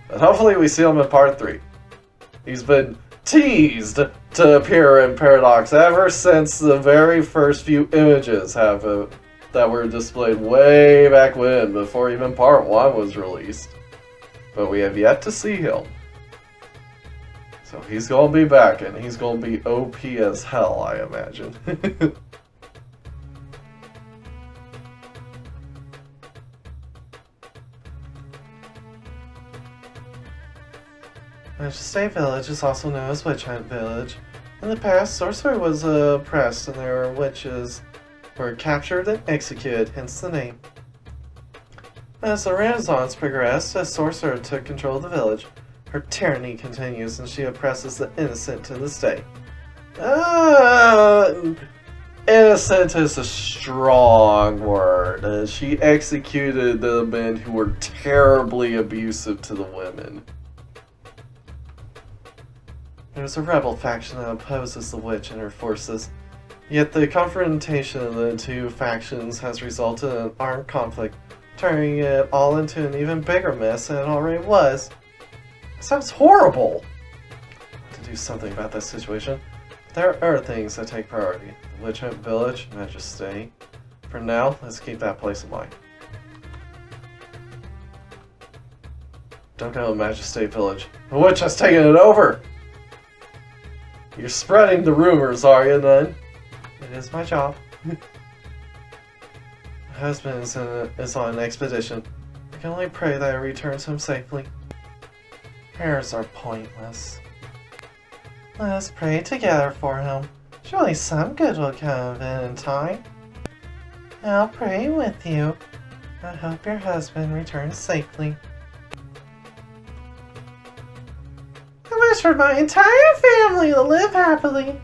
Speaker 1: But hopefully we see him in part 3. He's been teased to appear in Paradox ever since the very first few images that were displayed way back when, before even part 1 was released. But we have yet to see him. So he's gonna be back, and he's gonna be OP as hell, I imagine.
Speaker 2: Majesty Village is also known as Witch Hunt Village. In the past, sorcery was oppressed and their witches were captured and executed, hence the name. As the Renaissance progressed, a sorcerer took control of the village. Her tyranny continues and she oppresses the innocent to this day.
Speaker 1: Innocent is a strong word. She executed the men who were terribly abusive to the women.
Speaker 2: There's a rebel faction that opposes the witch and her forces. Yet the confrontation of the two factions has resulted in an armed conflict, turning it all into an even bigger mess than it already was.
Speaker 1: It sounds horrible!
Speaker 2: To do something about this situation, there are things that take priority. The Witch Hunt Village, Majesty. For now, let's keep that place in mind.
Speaker 1: Don't go to Majesty Village. The witch has taken it over! You're spreading the rumors, are you, then?
Speaker 2: It is my job. My husband is on an expedition. I can only pray that he returns home safely. Prayers are pointless. Let us pray together for him. Surely some good will come of it in time. I'll pray with you. I hope your husband returns safely. I wish for my entire family to live happily.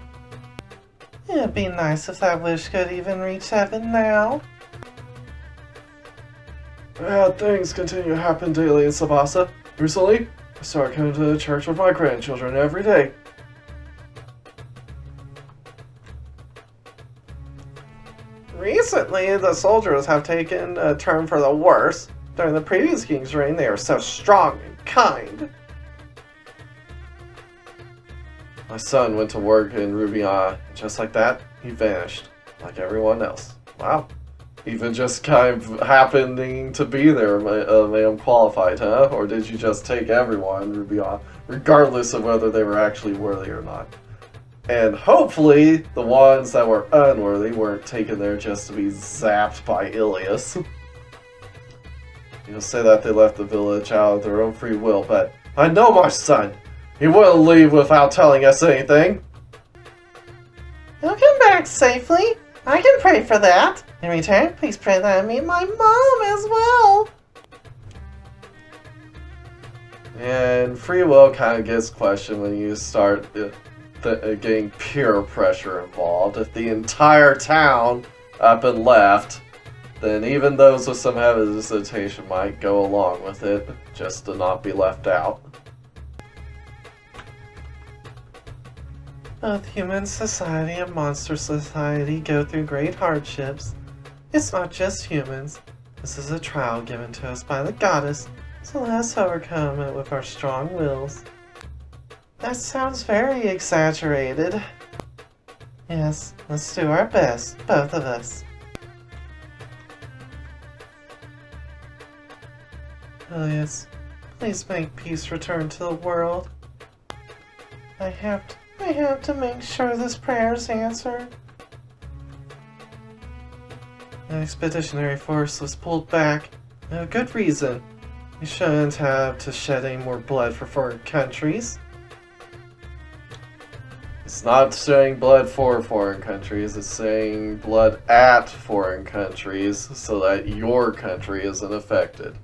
Speaker 2: It'd be nice if that wish could even reach heaven now.
Speaker 1: Bad things continue to happen daily in Sabasa. Recently, I started coming to the church with my grandchildren every day.
Speaker 2: Recently, the soldiers have taken a turn for the worse. During the previous king's reign, they were so strong and kind.
Speaker 1: My son went to work in Rubia, just like that, he vanished, like everyone else. Wow. Even just kind of happening to be there made him qualified, huh? Or did you just take everyone in Rubia, regardless of whether they were actually worthy or not? And hopefully, the ones that were unworthy weren't taken there just to be zapped by Ilias. You'll say that they left the village out of their own free will, but I know my son! He wouldn't leave without telling us anything.
Speaker 2: He'll come back safely. I can pray for that. In return, please pray that I meet my mom as well.
Speaker 1: And free will kind of gets questioned when you start getting peer pressure involved. If the entire town up and left, then even those with some hesitation might go along with it, just to not be left out.
Speaker 2: Both human society and monster society go through great hardships. It's not just humans. This is a trial given to us by the goddess, so let us overcome it with our strong wills. That sounds very exaggerated. Yes, let's do our best, both of us. Ilias, please make peace return to the world. I have to make sure this prayer is answered. The expeditionary force was pulled back. A good reason. We shouldn't have to shed any more blood for foreign countries.
Speaker 1: It's not saying blood for foreign countries, it's saying blood at foreign countries so that your country isn't affected.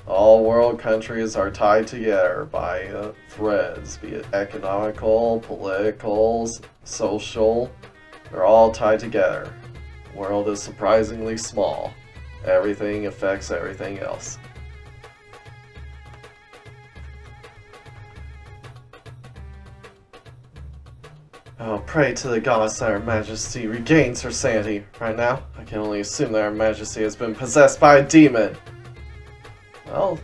Speaker 1: All world countries are tied together by threads, be it economical, political, social. They're all tied together. The world is surprisingly small. Everything affects everything else. Oh, pray to the gods that Her Majesty regains her sanity. Right now, I can only assume that Her Majesty has been possessed by a demon. Well,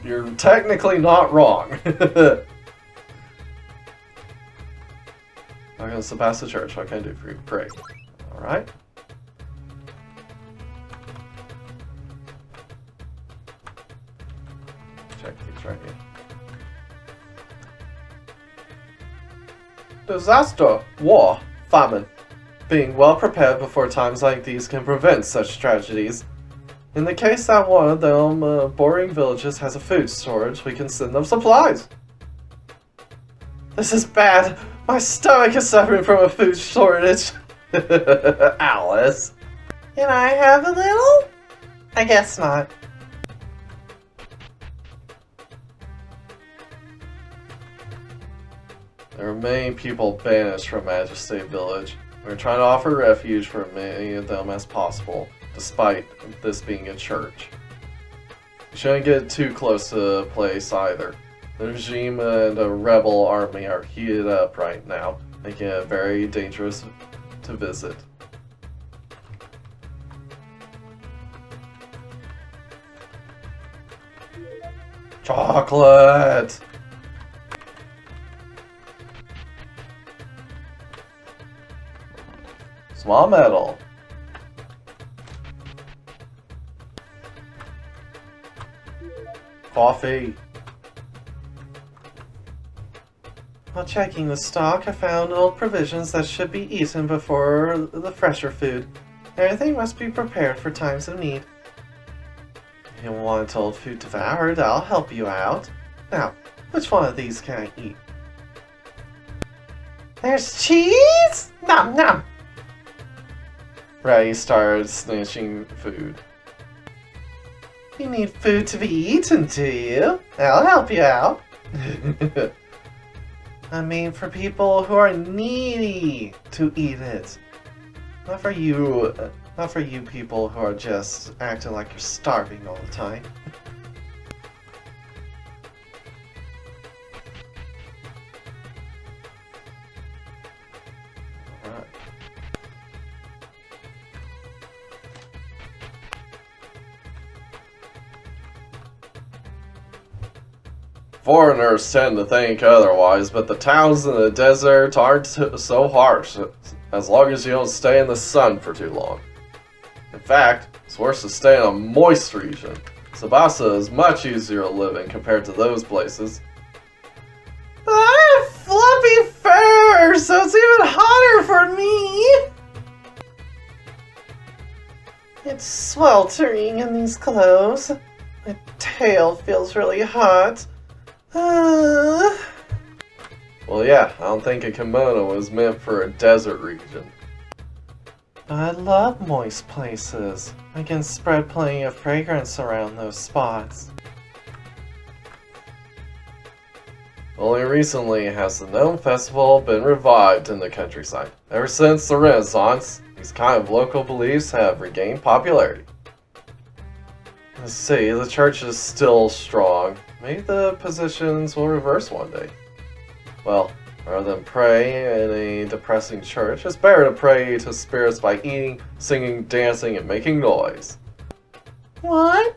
Speaker 1: you're technically not wrong. I'm going to Sabasa Church. What can I do for you? Pray. Alright. Check these right here. Disaster, war, famine. Being well prepared before times like these can prevent such tragedies. In the case that one of them bordering villages has a food storage, we can send them supplies. This is bad. My stomach is suffering from a food shortage. Alice.
Speaker 2: Can I have a little? I guess not.
Speaker 1: There are many people banished from Majesty Village. We're trying to offer refuge for many of them as possible, despite this being a church. You shouldn't get too close to the place either. The regime and a rebel army are heated up right now, making it very dangerous to visit. Chocolate! Small metal. Coffee.
Speaker 2: While checking the stock, I found old provisions that should be eaten before the fresher food. Everything must be prepared for times of need. If you want old food devoured, I'll help you out. Now, which one of these can I eat? There's cheese? Nom nom!
Speaker 1: Ray started snatching food.
Speaker 2: You need food to be eaten, do you? I'll help you out. I mean for people who are needy to eat it. Not for you people who are just acting like you're starving all the time.
Speaker 1: Alright. Foreigners tend to think otherwise, but the towns in the desert aren't so harsh, as long as you don't stay in the sun for too long. In fact, it's worse to stay in a moist region. Sabasa is much easier to live in compared to those places.
Speaker 2: But I have fluffy fur, so it's even hotter for me! It's sweltering in these clothes. My tail feels really hot.
Speaker 1: Well, yeah, I don't think a kimono was meant for a desert region.
Speaker 2: I love moist places. I can spread plenty of fragrance around those spots.
Speaker 1: Only recently has the Gnome Festival been revived in the countryside. Ever since the Renaissance, these kind of local beliefs have regained popularity. Let's see, the church is still strong. Maybe the positions will reverse one day. Well, rather than pray in a depressing church, it's better to pray to spirits by eating, singing, dancing, and making noise.
Speaker 2: What?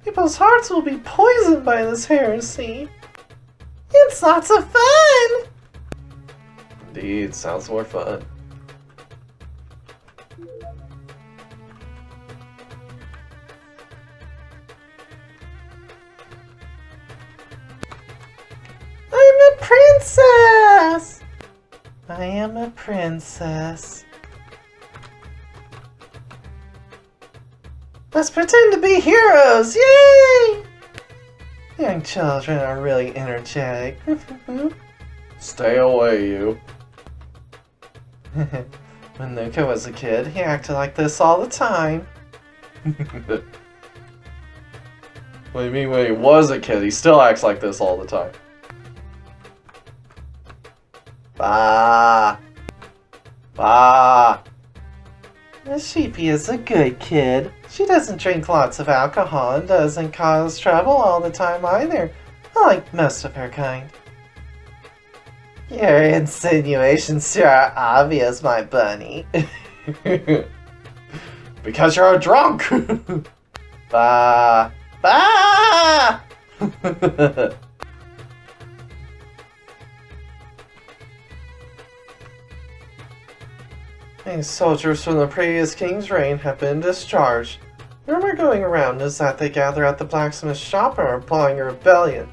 Speaker 2: People's hearts will be poisoned by this heresy. It's lots of fun!
Speaker 1: Indeed, sounds more fun.
Speaker 2: I'm a princess! I am a princess. Let's pretend to be heroes! Yay! Young children are really energetic.
Speaker 1: Stay away, you.
Speaker 2: When Luca was a kid, he acted like this all the time.
Speaker 1: What do you mean when he was a kid? He still acts like this all the time. Bah! Bah!
Speaker 2: The sheepy is a good kid. She doesn't drink lots of alcohol and doesn't cause trouble all the time either, like most of her kind. Your insinuations are obvious, my bunny.
Speaker 1: Because you're a drunk!
Speaker 2: Bah! Bah! These soldiers from the previous king's reign have been discharged. Rumor going around is that they gather at the blacksmith's shop and are plotting a rebellion.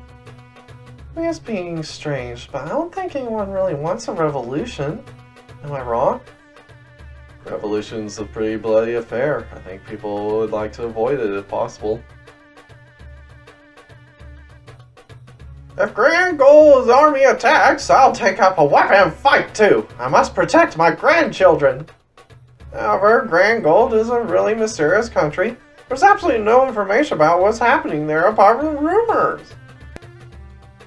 Speaker 2: It's being strange, but I don't think anyone really wants a revolution. Am I wrong?
Speaker 1: Revolution's a pretty bloody affair. I think people would like to avoid it if possible.
Speaker 2: If Grand Gold's army attacks, I'll take up a weapon and fight too. I must protect my grandchildren. However, Grand Gold is a really mysterious country. There's absolutely no information about what's happening there apart from rumors.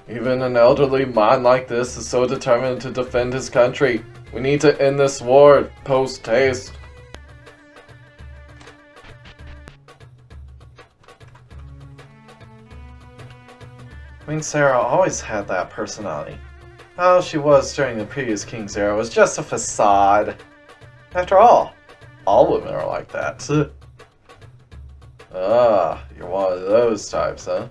Speaker 1: Even an elderly man like this is so determined to defend his country. We need to end this war post-haste.
Speaker 2: Queen Sarah always had that personality. How she was during the previous king's era was just a facade. After all
Speaker 1: women are like that. Ah, you're one of those types, huh?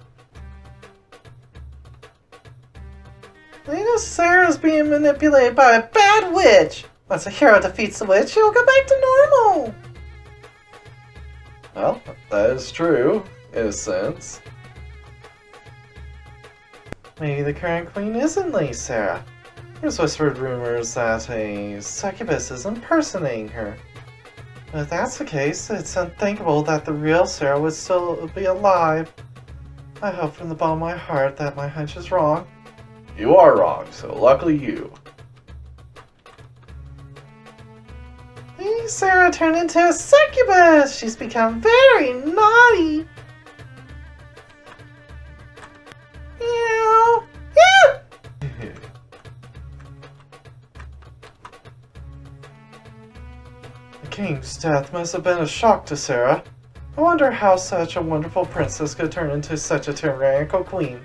Speaker 2: Lady Sarah's being manipulated by a bad witch. Once a hero defeats the witch, she'll go back to normal.
Speaker 1: Well, that is true, in a sense.
Speaker 2: Maybe the current queen isn't Lady Sarah. There's whispered rumors that a succubus is impersonating her. But if that's the case, it's unthinkable that the real Sarah would still be alive. I hope from the bottom of my heart that my hunch is wrong.
Speaker 1: You are wrong, so luckily you.
Speaker 2: Lady Sarah turned into a succubus! She's become very naughty! Ew! Ew! The king's death must have been a shock to Sarah. I wonder how such a wonderful princess could turn into such a tyrannical queen.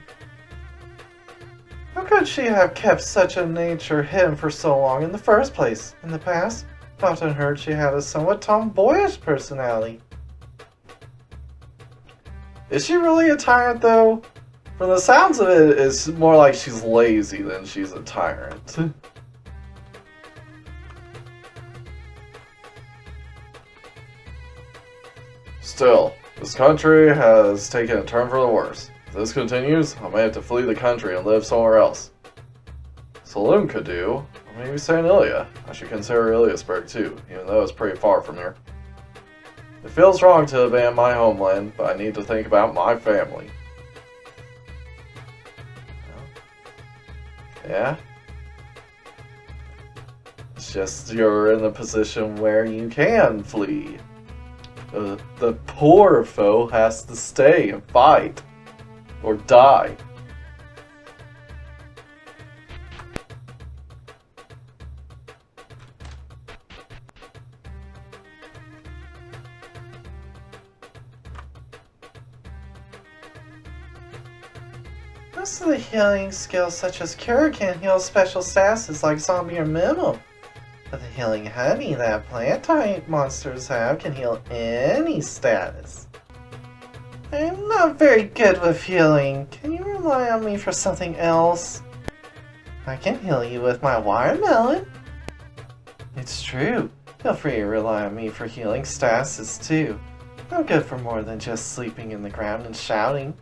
Speaker 2: How could she have kept such a nature hidden for so long in the first place? In the past, I've often heard she had a somewhat tomboyish personality.
Speaker 1: Is she really a tyrant, though? From the sounds of it, it's more like she's lazy than she's a tyrant. Still, this country has taken a turn for the worse. If this continues, I may have to flee the country and live somewhere else. Salon could do, or maybe San Ilia. I should consider Iliasburg too, even though it's pretty far from here. It feels wrong to abandon my homeland, but I need to think about my family. Yeah? It's just you're in a position where you can flee. The poor foe has to stay and fight. Or die.
Speaker 2: Most of the healing skills such as Cure can heal special statuses like Zombie or Mimo. But the healing honey that plant-type monsters have can heal any status. I'm not very good with healing. Can you rely on me for something else? I can heal you with my watermelon. It's true. Feel free to rely on me for healing statuses too. I'm good for more than just sleeping in the ground and shouting.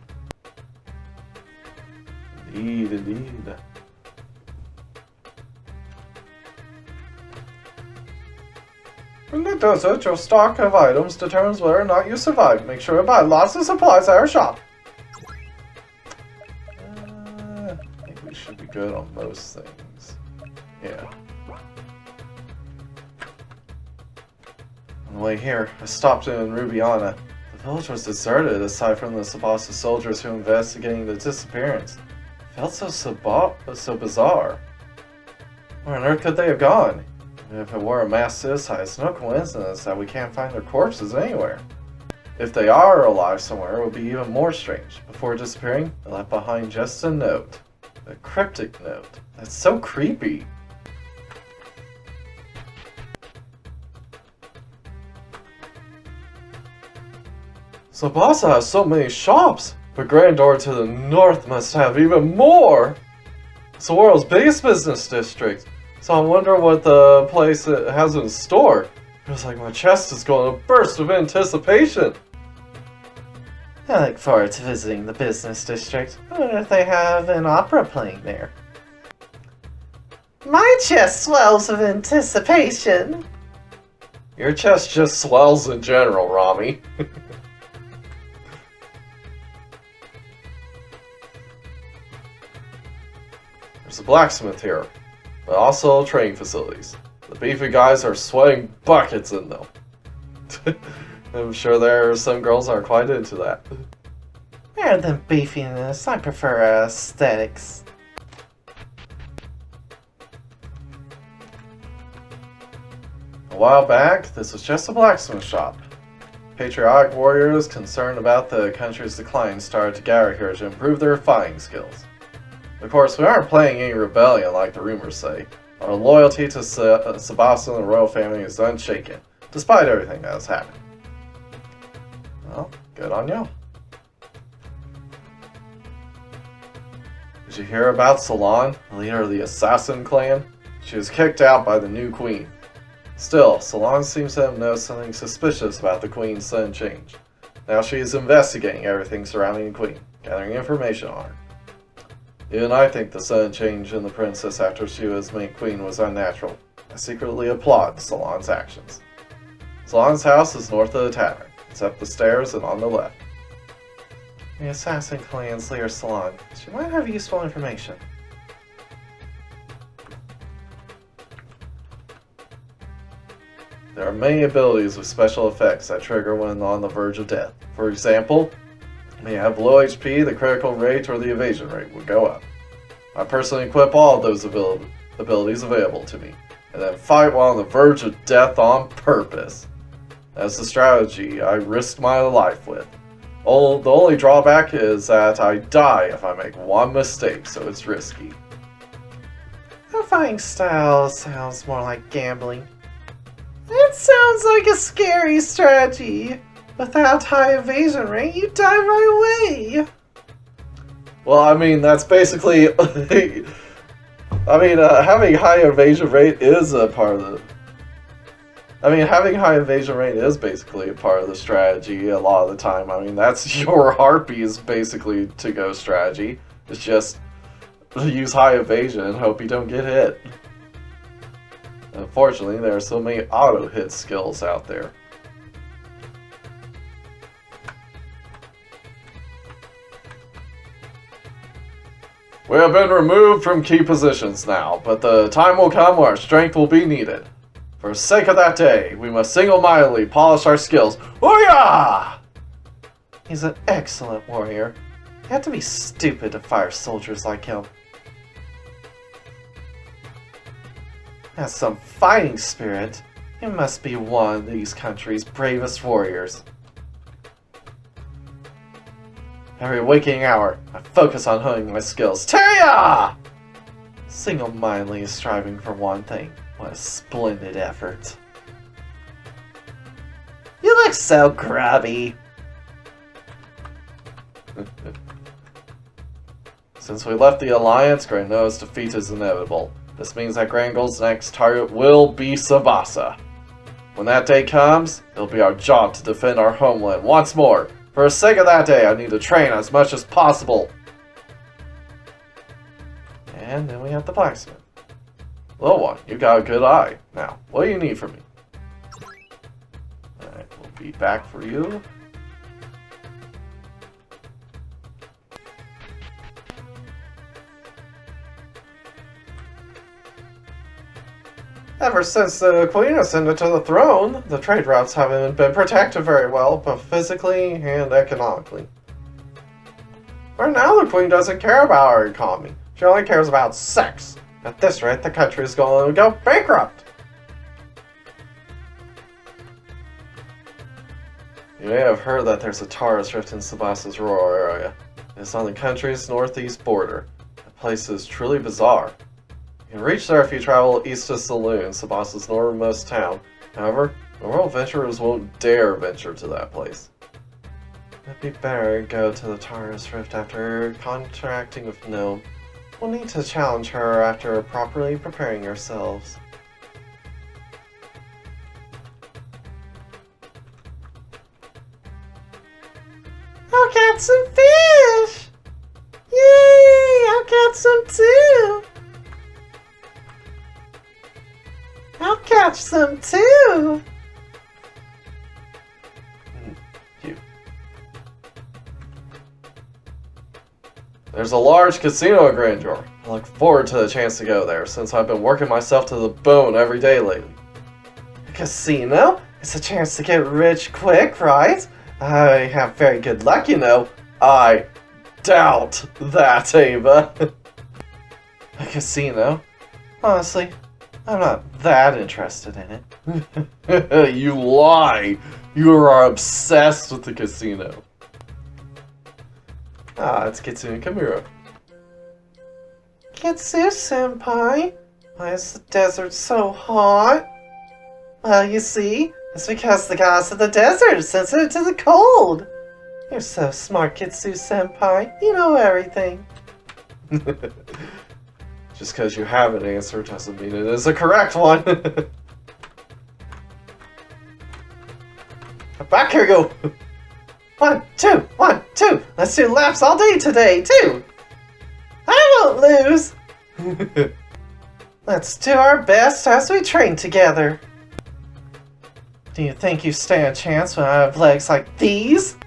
Speaker 1: Indeed, indeed.
Speaker 2: In the desert, your stock of items determines whether or not you survive. Make sure to buy lots of supplies at our shop.
Speaker 1: I think we should be good on most things. Yeah.
Speaker 2: On the way here, I stopped in Rubiana. The village was deserted aside from the Sabasa soldiers who were investigating the disappearance. It felt so bizarre. Where on earth could they have gone?
Speaker 1: If it were a mass suicide, it's no coincidence that we can't find their corpses anywhere. If they are alive somewhere, it would be even more strange. Before disappearing, they left behind just a note. A cryptic note. That's so creepy. Sabasa has so many shops, but Grandeur to the north must have even more! It's the world's biggest business district, so I wonder what the place has in store. Feels like my chest is going to burst with anticipation.
Speaker 2: I look forward to visiting the business district. I wonder if they have an opera playing there. My chest swells with anticipation.
Speaker 1: Your chest just swells in general, Rami. There's a blacksmith here, but also training facilities. The beefy guys are sweating buckets in them. I'm sure there are some girls that are quite into that.
Speaker 2: Rather than beefiness, I prefer aesthetics.
Speaker 1: A while back, this was just a blacksmith shop. Patriotic warriors concerned about the country's decline started to gather here to improve their fighting skills. Of course, we aren't playing any rebellion like the rumors say. Our loyalty to Sabasa and the royal family is unshaken, despite everything that has happened. Well, good on y'all. Did you hear about Salon, the leader of the assassin clan? She was kicked out by the new queen. Still, Salon seems to have noticed something suspicious about the queen's sudden change. Now she is investigating everything surrounding the queen, gathering information on her. Even I think the sudden change in the princess after she was made queen was unnatural. I secretly applaud Salon's actions. Salon's house is north of the tavern. It's up the stairs and on the left.
Speaker 2: The assassin clan's leader Salon. She might have useful information.
Speaker 1: There are many abilities with special effects that trigger when on the verge of death. For example, when you have low HP, the critical rate or the evasion rate will go up. I personally equip all of those abilities available to me, and then fight while on the verge of death on purpose. That's the strategy I risked my life with. The only drawback is that I die if I make one mistake, so it's risky.
Speaker 2: That fighting style sounds more like gambling. It sounds like a scary strategy. Without high evasion rate, you die right away.
Speaker 1: Well, I mean, that's basically... having high evasion rate is a part of the... having high evasion rate is basically a part of the strategy a lot of the time. I mean, that's your harpy's basically to-go strategy. It's just use high evasion and hope you don't get hit. Unfortunately, there are so many auto-hit skills out there. We have been removed from key positions now, but the time will come where our strength will be needed. For the sake of that day, we must single-mindedly polish our skills. Ooyah!
Speaker 2: He's an excellent warrior. You have to be stupid to fire soldiers like him. Has some fighting spirit. He must be one of these country's bravest warriors. Every waking hour, I focus on honing my skills. Teria! Single-mindedly striving for one thing. What a splendid effort. You look so grubby.
Speaker 1: Since we left the Alliance, Grandneur's defeat is inevitable. This means that Grandgold's next target will be Sabasa. When that day comes, it'll be our job to defend our homeland once more. For the sake of that day, I need to train as much as possible.
Speaker 2: And then we have the blacksmith.
Speaker 1: Little one, you got a good eye. Now, what do you need from me? Alright, we'll be back for you.
Speaker 2: Ever since the Queen ascended to the throne, the trade routes haven't been protected very well, both physically and economically. Right now, the Queen doesn't care about our economy. She only cares about sex. At this rate, the country is going to go bankrupt.
Speaker 1: You may have heard that there's a Taurus rift in Sabasa's rural area. It's on the country's northeast border. The place is truly bizarre. You can reach there if you travel east to Salon, Sabasa's northernmost town. However, normal venturers won't dare venture to that place. It'd be better to go to the Taurus rift after contracting with Gnome. We'll need to challenge her after properly preparing yourselves.
Speaker 2: I'll catch some fish! Yay! I'll catch some too! I'll catch some too!
Speaker 1: Cute. There's a large casino at Grandeur. I look forward to the chance to go there, since I've been working myself to the bone every day lately.
Speaker 2: A casino? It's a chance to get rich quick, right? I have very good luck, you know.
Speaker 1: I doubt that, Ava.
Speaker 2: A casino? Honestly, I'm not that interested in
Speaker 1: it. You lie! You are obsessed with the casino. Ah, it's Kitsune Kamura.
Speaker 2: Kitsune-senpai? Why is the desert so hot? Well, you see, it's because the gods of the desert are sensitive to the cold. You're so smart, Kitsune-senpai. You know everything.
Speaker 1: Just because you have an answer doesn't mean it is a correct one.
Speaker 2: Back here, go. 1, 2, 1, 2. Let's do laps all day today, too. I won't lose. Let's do our best as we train together. Do you think you stand a chance when I have legs like these?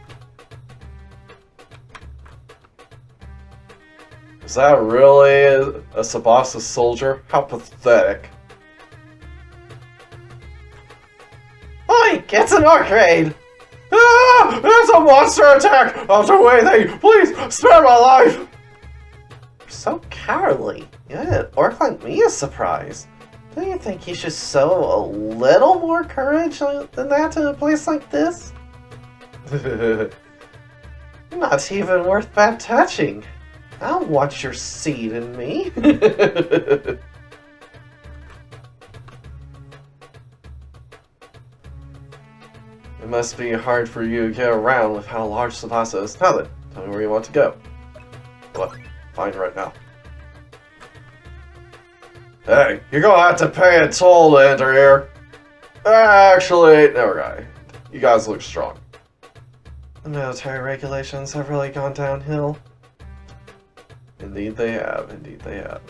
Speaker 1: Is that really a Sabasa soldier? How pathetic.
Speaker 2: Oi! It's an orc raid!
Speaker 1: Ah! It's a monster attack! Out of the way, please spare my life!
Speaker 2: You're so cowardly. Yeah, an orc like me is surprised. Don't you think you should show a little more courage than that in a place like this? You're not even worth bad touching. I'll watch your seed in me.
Speaker 1: It must be hard for you to get around with how large Sabasa is. Now then, tell me where you want to go. Look, fine right now. Hey, you're gonna have to pay a toll to enter here. Actually, never mind. You guys look strong.
Speaker 2: The military regulations have really gone downhill.
Speaker 1: Indeed they have, indeed they have.